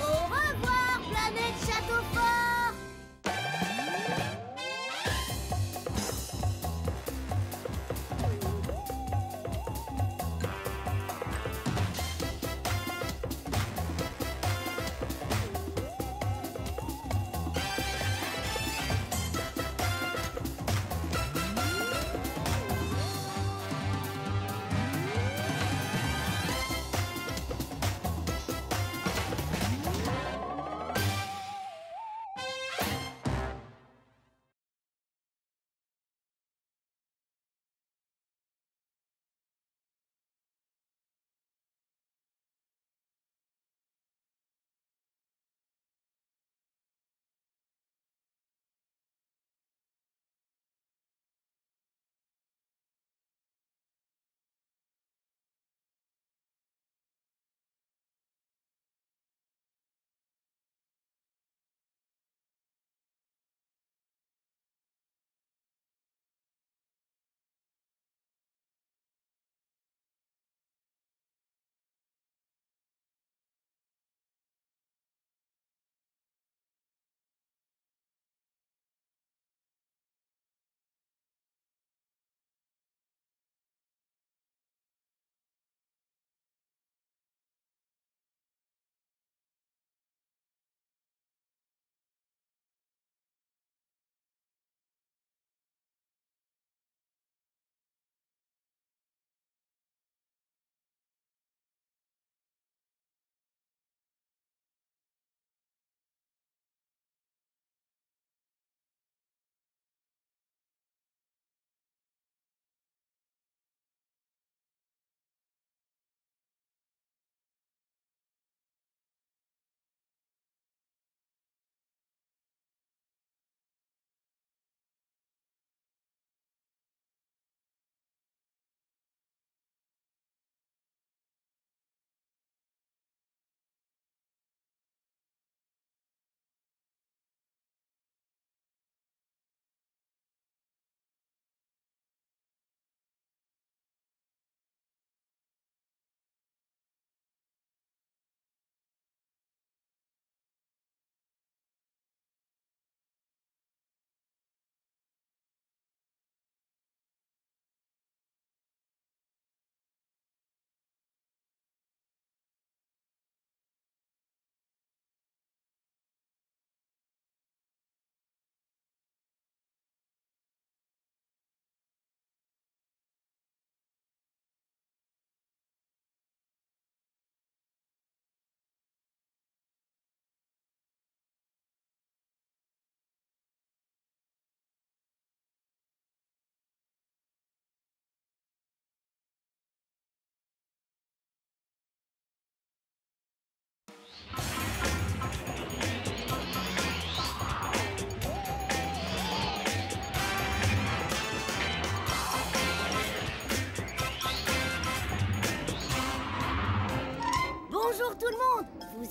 Au revoir, planète Châteaufort!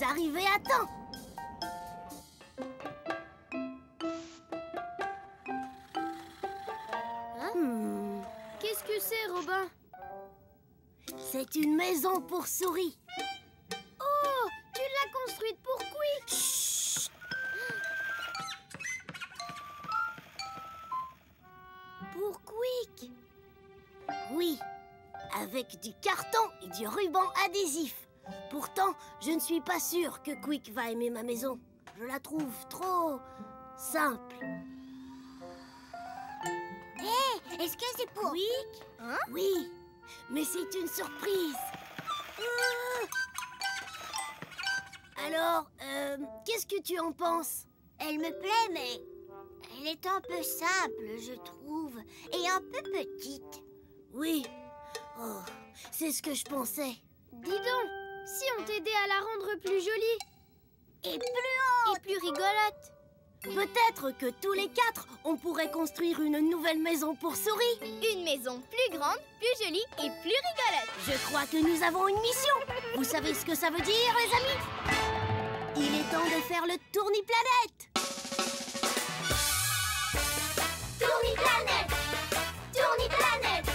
arrivé à temps. Qu'est-ce que c'est, Robin? C'est une maison pour souris. Oh, tu l'as construite pour Quick. Chut. Pour Quick? Oui, avec du carton et du ruban adhésif. Pourtant, je ne suis pas sûre que Quick va aimer ma maison. Je la trouve trop simple. Hé, est-ce que c'est pour Quick? Hein? Oui, mais c'est une surprise. Alors, qu'est-ce que tu en penses? Elle me plaît, mais elle est un peu simple, je trouve, et un peu petite. Oui. Oh, c'est ce que je pensais. Dis donc, si on t'aidait à la rendre plus jolie Et plus haut. et plus rigolote. Peut-être que tous les quatre, on pourrait construire une nouvelle maison pour souris. Une maison plus grande, plus jolie et plus rigolote. Je crois que nous avons une mission. Vous savez ce que ça veut dire, les amis? Il est temps de faire le tourniplanète. Tourniplanète. Tourniplanète.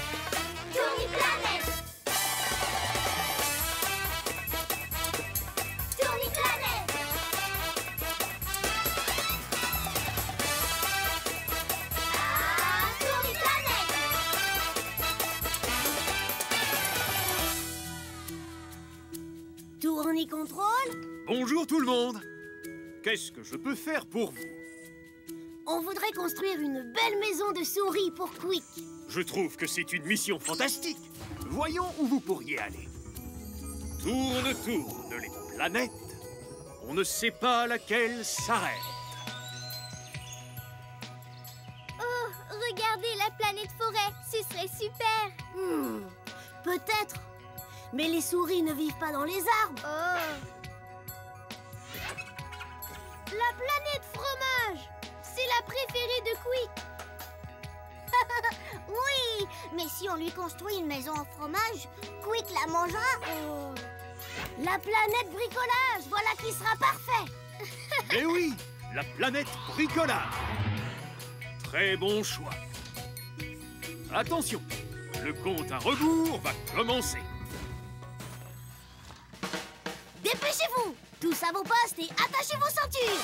Tourniplanète. Tourniplanète. Ah, Tourniplanète. Tournicontrôle, Bonjour tout le monde. Qu'est-ce que je peux faire pour vous? on voudrait construire une belle maison de souris pour Quick. Je trouve que c'est une mission fantastique. Voyons où vous pourriez aller. Tourne, tourne les planètes. On ne sait pas laquelle s'arrête. Oh, regardez la planète forêt, ce serait super. Peut-être. Mais les souris ne vivent pas dans les arbres. Oh, La planète fromage, c'est la préférée de Quick. Oui, mais si on lui construit une maison en fromage, Quick la mangera. La planète bricolage, voilà qui sera parfait. Eh oui, la planète bricolage. Très bon choix. Attention, le compte à rebours va commencer. Dépêchez-vous. Tous à vos postes et attachez vos ceintures.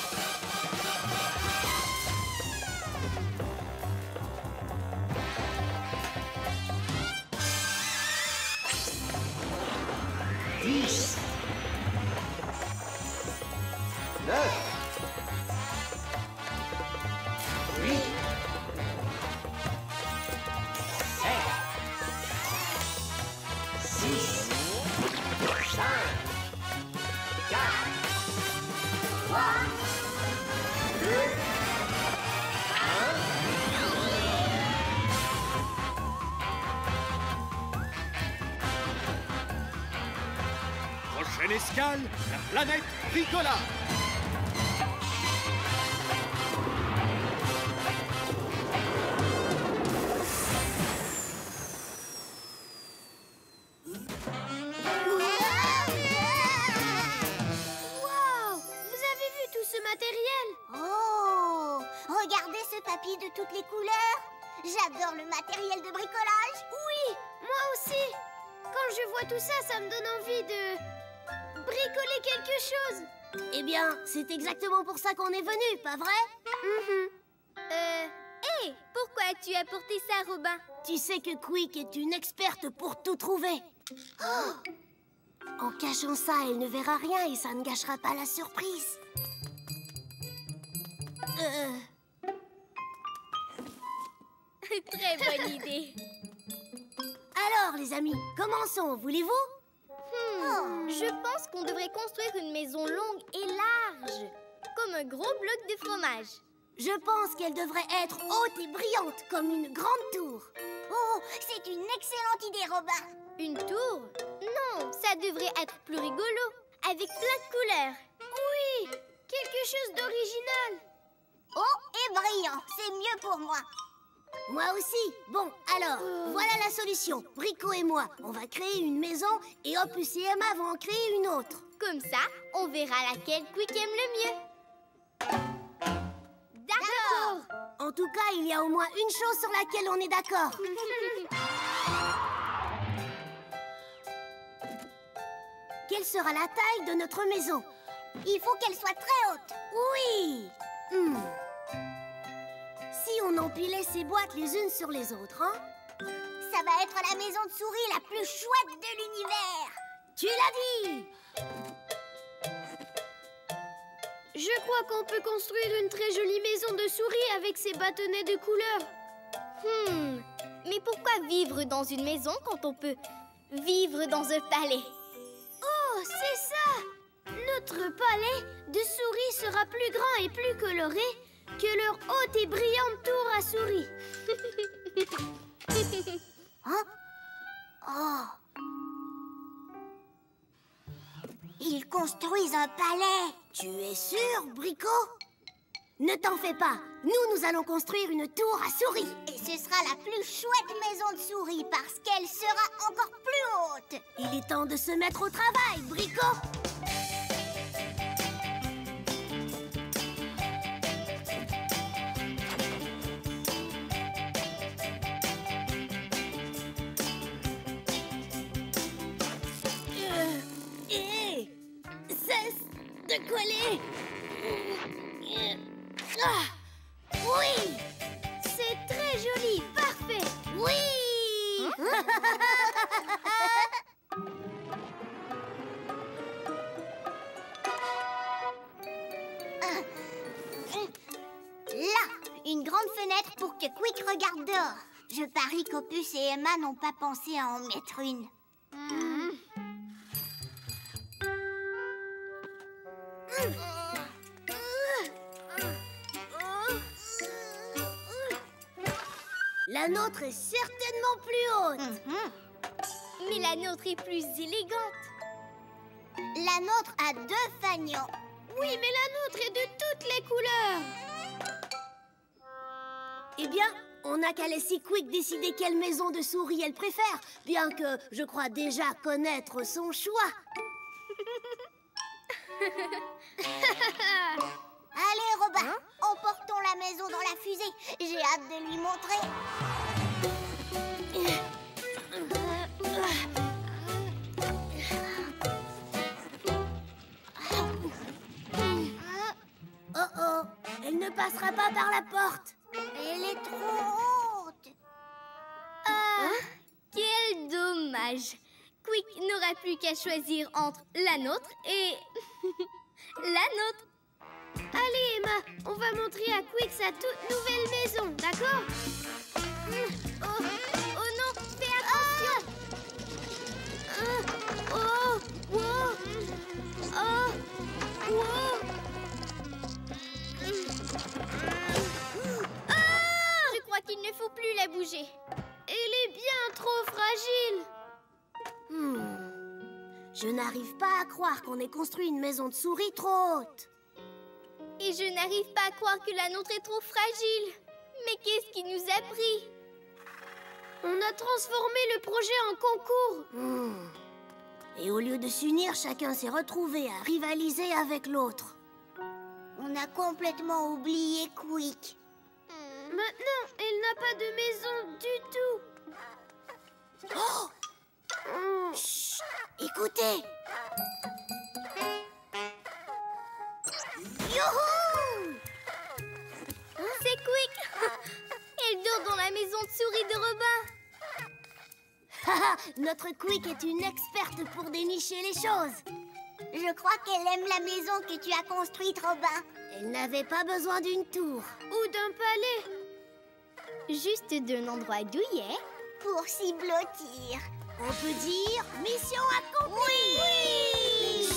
10, 9, 8, 7, 6, 5, 4, 3, 2, 1. Prochaine escale, la planète bricolage. Waouh, vous avez vu tout ce matériel? Oh, regardez ce papier de toutes les couleurs. J'adore le matériel de bricolage. Oui, moi aussi. Quand je vois tout ça, ça me donne envie de bricoler quelque chose. Eh bien, c'est exactement pour ça qu'on est venu, pas vrai? Hé, pourquoi tu as porté ça, Robin? Tu sais que Quick est une experte pour tout trouver. Oh! En cachant ça, elle ne verra rien et ça ne gâchera pas la surprise. Très bonne idée. Alors, les amis, commençons, voulez-vous? Je pense qu'on devrait construire une maison longue et large, comme un gros bloc de fromage. Je pense qu'elle devrait être haute et brillante, comme une grande tour. Oh, c'est une excellente idée, Robin. Une tour? Non, ça devrait être plus rigolo, avec plein de couleurs. Oui, quelque chose d'original. Oh, et brillant, c'est mieux pour moi. Moi aussi. Bon, alors, voilà la solution. Brico et moi, on va créer une maison et Opus et Emma vont en créer une autre. Comme ça, on verra laquelle Quick aime le mieux. D'accord. En tout cas, il y a au moins une chose sur laquelle on est d'accord. Quelle sera la taille de notre maison? Il faut qu'elle soit très haute. Oui. Si on empilait ces boîtes les unes sur les autres, hein? Ça va être la maison de souris la plus chouette de l'univers. Tu l'as dit! Je crois qu'on peut construire une très jolie maison de souris avec ses bâtonnets de couleurs. Mais pourquoi vivre dans une maison quand on peut vivre dans un palais? Oh, c'est ça! Notre palais de souris sera plus grand et plus coloré que leur haute et brillante tour à souris. Hein? Oh! Ils construisent un palais. Tu es sûr, Brico? Ne t'en fais pas. Nous allons construire une tour à souris. Et ce sera la plus chouette maison de souris parce qu'elle sera encore plus haute. Il est temps de se mettre au travail, Brico. Cesse de coller. Oui. C'est très joli, parfait. Oui. Là, une grande fenêtre pour que Quick regarde dehors. Je parie qu'Opus et Emma n'ont pas pensé à en mettre une. La nôtre est certainement plus haute. Mais la nôtre est plus élégante. La nôtre a 2 fanions. Oui, mais la nôtre est de toutes les couleurs. Eh bien, on n'a qu'à laisser Quick décider quelle maison de souris elle préfère, bien que je crois déjà connaître son choix. Allez, Robin, emportons la maison dans la fusée. J'ai hâte de lui montrer. Oh, elle ne passera pas par la porte. Elle est trop haute. Quel dommage. Quick n'aura plus qu'à choisir entre la nôtre et la nôtre. Allez, Emma, on va montrer à Quick sa toute nouvelle maison, d'accord? Oh non, fais attention. Je crois qu'il ne faut plus la bouger. Elle est bien trop fragile. Je n'arrive pas à croire qu'on ait construit une maison de souris trop haute. Et je n'arrive pas à croire que la nôtre est trop fragile. Mais qu'est-ce qui nous a pris? On a transformé le projet en concours. Et au lieu de s'unir, chacun s'est retrouvé à rivaliser avec l'autre. On a complètement oublié Quick. Maintenant, elle n'a pas de maison du tout. Oh! Chut! Écoutez! Youhou! C'est Quick. Elle dort dans la maison de souris de Robin. Notre Quick est une experte pour dénicher les choses. Je crois qu'elle aime la maison que tu as construite, Robin. Elle n'avait pas besoin d'une tour. Ou d'un palais. Juste d'un endroit douillet. Pour s'y blottir. On peut dire mission accomplie. Oui!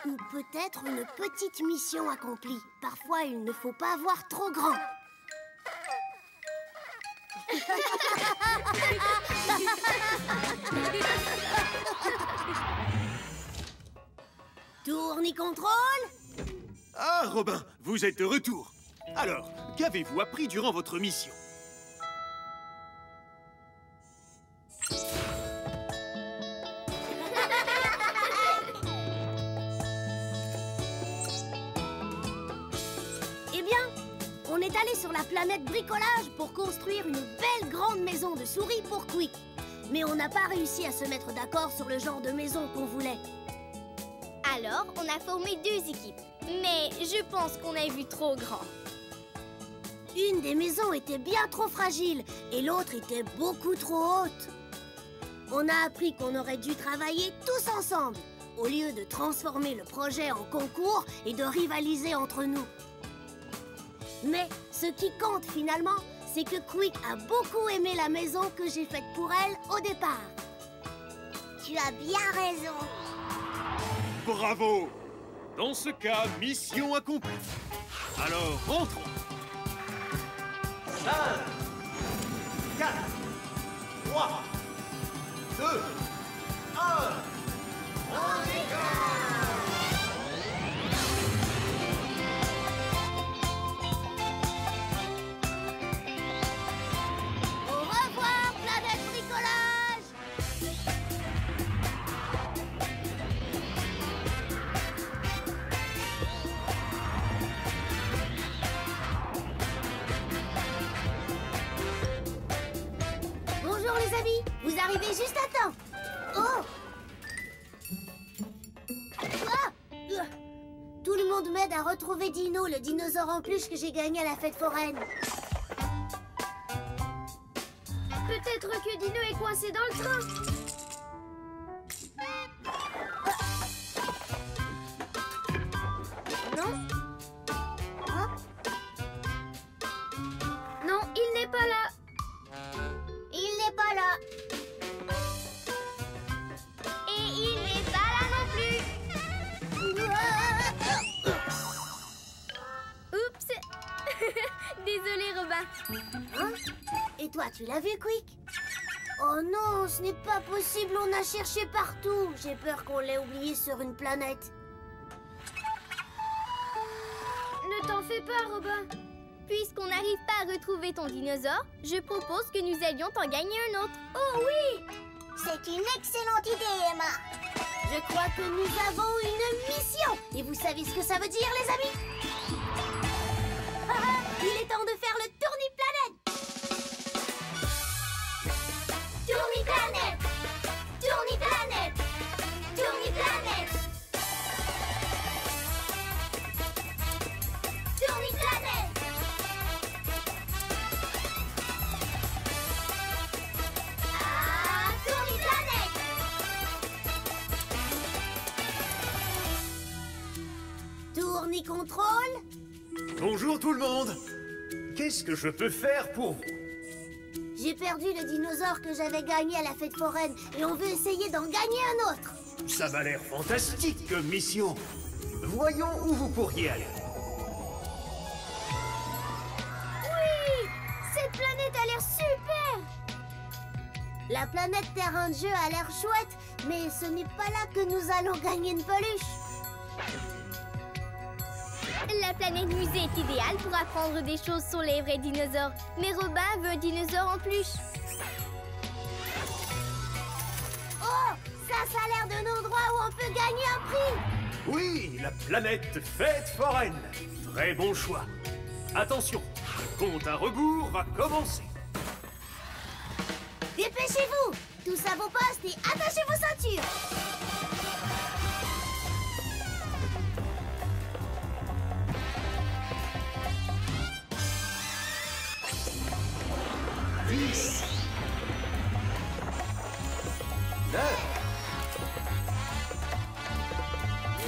Ou peut-être une petite mission accomplie. Parfois, il ne faut pas voir trop grand. Tourne-contrôle. Ah, Robin, vous êtes de retour. Alors, qu'avez-vous appris durant votre mission? On est allé sur la planète bricolage pour construire une belle grande maison de souris pour Quick. Mais on n'a pas réussi à se mettre d'accord sur le genre de maison qu'on voulait. Alors, on a formé 2 équipes. Mais je pense qu'on a vu trop grand. Une des maisons était bien trop fragile et l'autre était beaucoup trop haute. On a appris qu'on aurait dû travailler tous ensemble, au lieu de transformer le projet en concours et de rivaliser entre nous. Mais ce qui compte finalement, c'est que Quick a beaucoup aimé la maison que j'ai faite pour elle au départ. Tu as bien raison. Bravo! Dans ce cas, mission accomplie. Alors, rentrons. 5, 4, 3, 2, 1. Au revoir, planète bricolage! Bonjour les amis, vous arrivez juste à temps. Oh! Ah! Tout le monde m'aide à retrouver Dino, le dinosaure en peluche que j'ai gagné à la fête foraine. Peut-être que Dino est coincé dans le train. Non? Hein? Non, il n'est pas là. Il n'est pas là. Et il n'est pas là non plus. Oups. Désolé, Robin. Hein? Et toi, tu l'as vu, Quick? Oh non, ce n'est pas possible, on a cherché partout. J'ai peur qu'on l'ait oublié sur une planète. Ne t'en fais pas, Robin. Puisqu'on n'arrive pas à retrouver ton dinosaure, je propose que nous allions t'en gagner un autre. Oh oui! C'est une excellente idée, Emma. Je crois que nous avons une mission. Et vous savez ce que ça veut dire, les amis? Il est temps de faire le tourniplanète. Tourniplanète! Tourniplanète! Tourniplanète! Tourniplanète! Ah, Tourniplanète! Tournicontrôle. Bonjour tout le monde. Qu'est-ce que je peux faire pour vous? J'ai perdu le dinosaure que j'avais gagné à la fête foraine et on veut essayer d'en gagner un autre. Ça m'a l'air fantastique comme mission. Voyons où vous pourriez aller. Oui! Cette planète a l'air super! La planète terrain de jeu a l'air chouette, mais ce n'est pas là que nous allons gagner une peluche. La planète musée est idéale pour apprendre des choses sur les vrais dinosaures. Mais Robin veut un dinosaure en peluche. Oh, ça a l'air d'un endroit où on peut gagner un prix. Oui, la planète fête foraine. Très bon choix. Attention, le compte à rebours va commencer. Dépêchez-vous, tous à vos postes et attachez vos ceintures. 10, 9,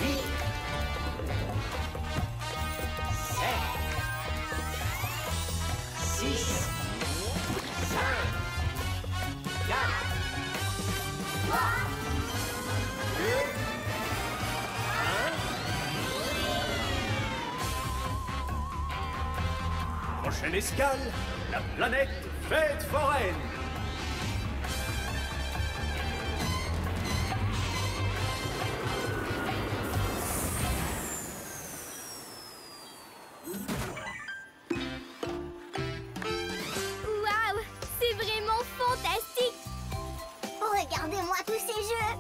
8, 7, 6, 5, 4, 3, 2, 1. Prochaine escale, la planète fête foraine. Waouh! C'est vraiment fantastique! Regardez-moi tous ces jeux.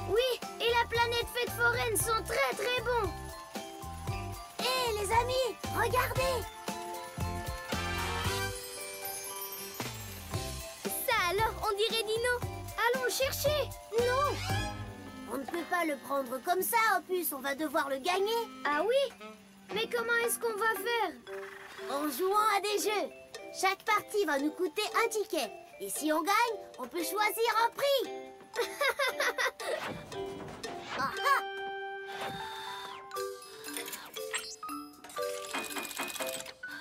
Oui, et la planète fête foraine sont très très bons. Hé, les amis, regardez! Ça alors, on dirait Dino. Allons le chercher. Non! On ne peut pas le prendre comme ça, Opus, on va devoir le gagner. Ah oui? Mais comment est-ce qu'on va faire? En jouant à des jeux. Chaque partie va nous coûter un ticket. Et si on gagne, on peut choisir un prix. Ah, ah.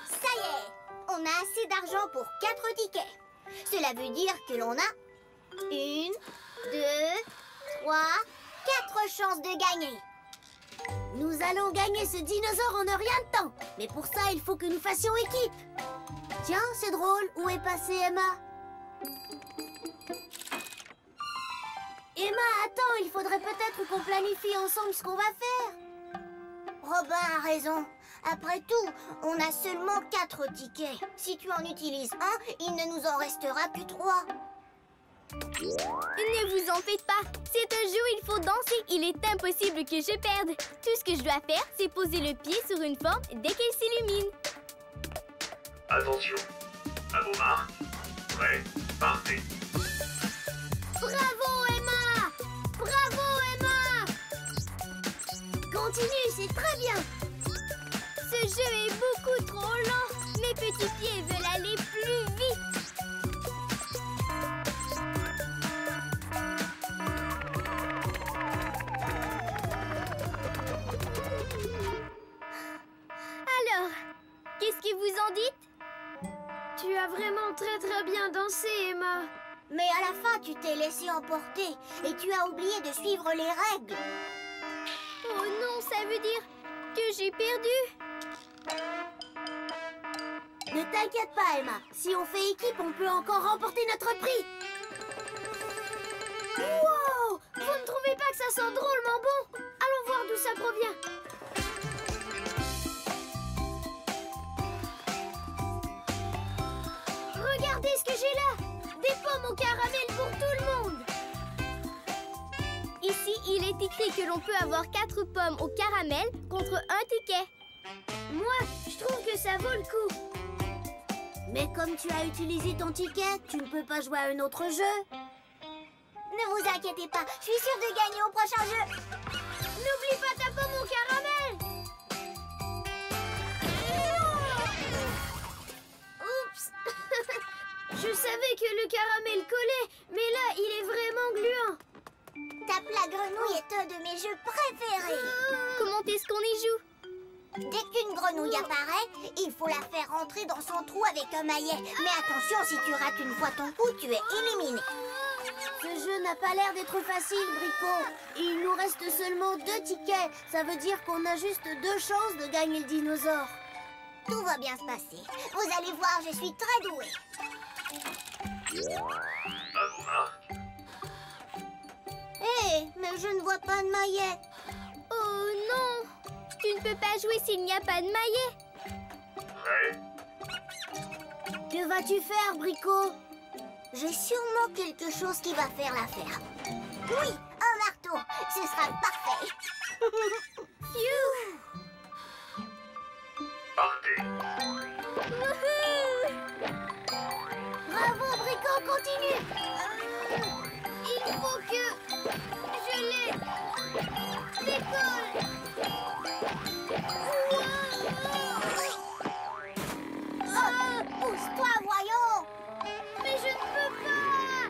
Ça y est, on a assez d'argent pour 4 tickets. Cela veut dire que l'on a 1, 2, 3, 4 chances de gagner. Nous allons gagner ce dinosaure en un rien de temps. Mais pour ça, il faut que nous fassions équipe. Tiens, c'est drôle. Où est passée Emma? Emma, attends, il faudrait peut-être qu'on planifie ensemble ce qu'on va faire. Robin a raison. Après tout, on a seulement 4 tickets. Si tu en utilises un, il ne nous en restera que 3. Ne vous en faites pas. C'est un jeu où il faut danser. Il est impossible que je perde. Tout ce que je dois faire, c'est poser le pied sur une forme dès qu'elle s'illumine. Attention, à vos marques. Prêt, partez. Bravo, Emma! Bravo, Emma! Continue, c'est très bien. Ce jeu est beaucoup trop lent. Mes petits pieds veulent aller plus vite. Alors, qu'est-ce que vous en dites? Tu as vraiment très bien dansé, Emma. Mais à la fin, tu t'es laissé emporter et tu as oublié de suivre les règles. Oh non, ça veut dire que j'ai perdu. Ne t'inquiète pas, Emma. Si on fait équipe, on peut encore remporter notre prix. Wow! Vous ne trouvez pas que ça sent drôlement bon? Allons voir d'où ça provient. Regardez ce que j'ai là! Des pommes au caramel pour tout le monde! Ici, il est écrit que l'on peut avoir 4 pommes au caramel contre un ticket. Moi, je trouve que ça vaut le coup. Mais comme tu as utilisé ton ticket, tu ne peux pas jouer à un autre jeu. Ne vous inquiétez pas, je suis sûre de gagner au prochain jeu. N'oublie pas ta pomme au caramel! Oups! Je savais que le caramel collait, mais là, il est vraiment gluant. Tape la grenouille est un de mes jeux préférés. Comment est-ce qu'on y joue? Dès qu'une grenouille apparaît, il faut la faire rentrer dans son trou avec un maillet. Mais attention, si tu rates une fois ton coup, tu es éliminé. Ce jeu n'a pas l'air d'être facile, Brico. Il nous reste seulement 2 tickets. Ça veut dire qu'on a juste 2 chances de gagner le dinosaure. Tout va bien se passer. Vous allez voir, je suis très douée. À vos marques. Hé, mais je ne vois pas de maillet. Oh non! Tu ne peux pas jouer s'il n'y a pas de maillet. Prêt, Que vas-tu faire, Brico? J'ai sûrement quelque chose qui va faire l'affaire. Oui, un marteau. Ce sera parfait. partez. Bravo, Brico, continue. Il faut que je les décolle. Oh, pousse-toi, voyons. Mais je ne peux pas.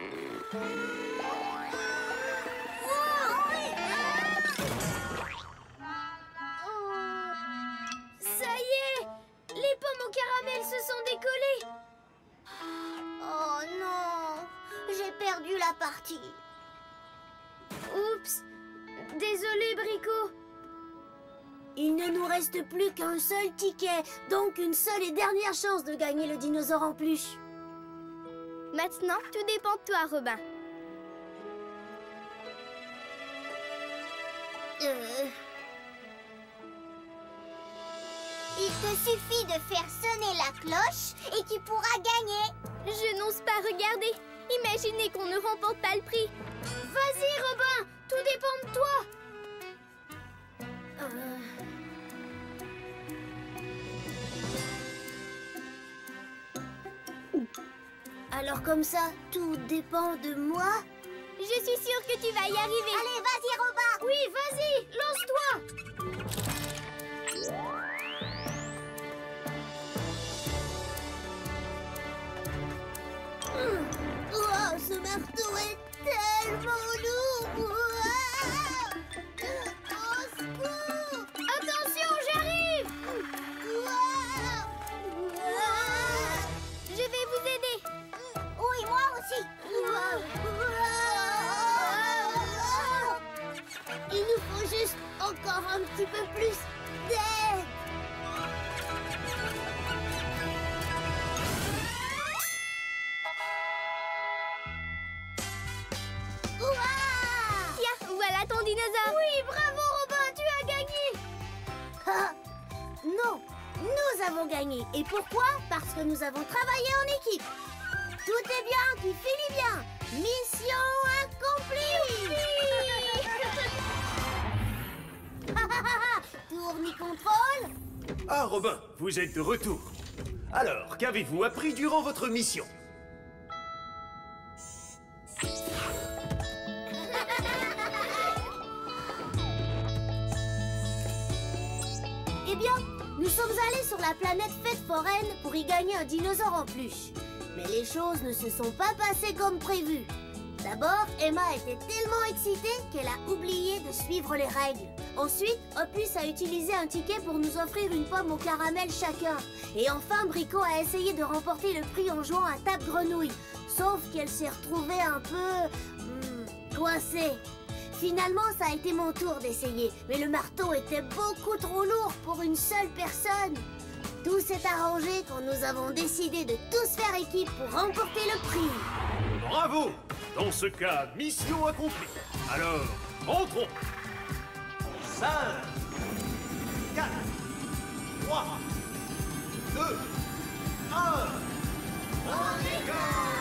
Ça y est, les pommes au caramel se sont décollées. Oh non, j'ai perdu la partie. Oups, désolé, Brico. Il ne nous reste plus qu'un seul ticket, donc une seule et dernière chance de gagner le dinosaure en peluche. Maintenant, tout dépend de toi, Robin. Il te suffit de faire sonner la cloche et tu pourras gagner. Je n'ose pas regarder. Imaginez qu'on ne remporte pas le prix. Vas-y, Robin, tout dépend de toi. Alors comme ça, tout dépend de moi? Je suis sûre que tu vas y arriver. Allez, vas-y, Robin. Oui, vas-y, lance-toi. Oh, ce marteau est tellement lourd. Au secours. Attention, j'arrive. Je vais vous aider. Oui, moi aussi. Il nous faut juste encore un petit peu plus d'aide. Tiens, voilà ton dinosaure. Oui, bravo Robin, tu as gagné. Ah, non, nous avons gagné. Et pourquoi? Parce que nous avons travaillé en équipe. Tout est bien qui finit bien. Mission accomplie. Tourne-contrôle. Ah, Robin, vous êtes de retour. Alors, qu'avez-vous appris durant votre mission? Eh bien, nous sommes allés sur la planète Fête Foraine pour y gagner un dinosaure en peluche. Mais les choses ne se sont pas passées comme prévu. D'abord, Emma était tellement excitée qu'elle a oublié de suivre les règles. Ensuite, Opus a utilisé un ticket pour nous offrir une pomme au caramel chacun. Et enfin, Brico a essayé de remporter le prix en jouant à Tape Grenouille. Sauf qu'elle s'est retrouvée un peu... coincée. Finalement, ça a été mon tour d'essayer. Mais le marteau était beaucoup trop lourd pour une seule personne. Tout s'est arrangé quand nous avons décidé de tous faire équipe pour remporter le prix. Bravo! Dans ce cas, mission accomplie. Alors, entrons. 5, 4, 3, 2, 1. On décolle!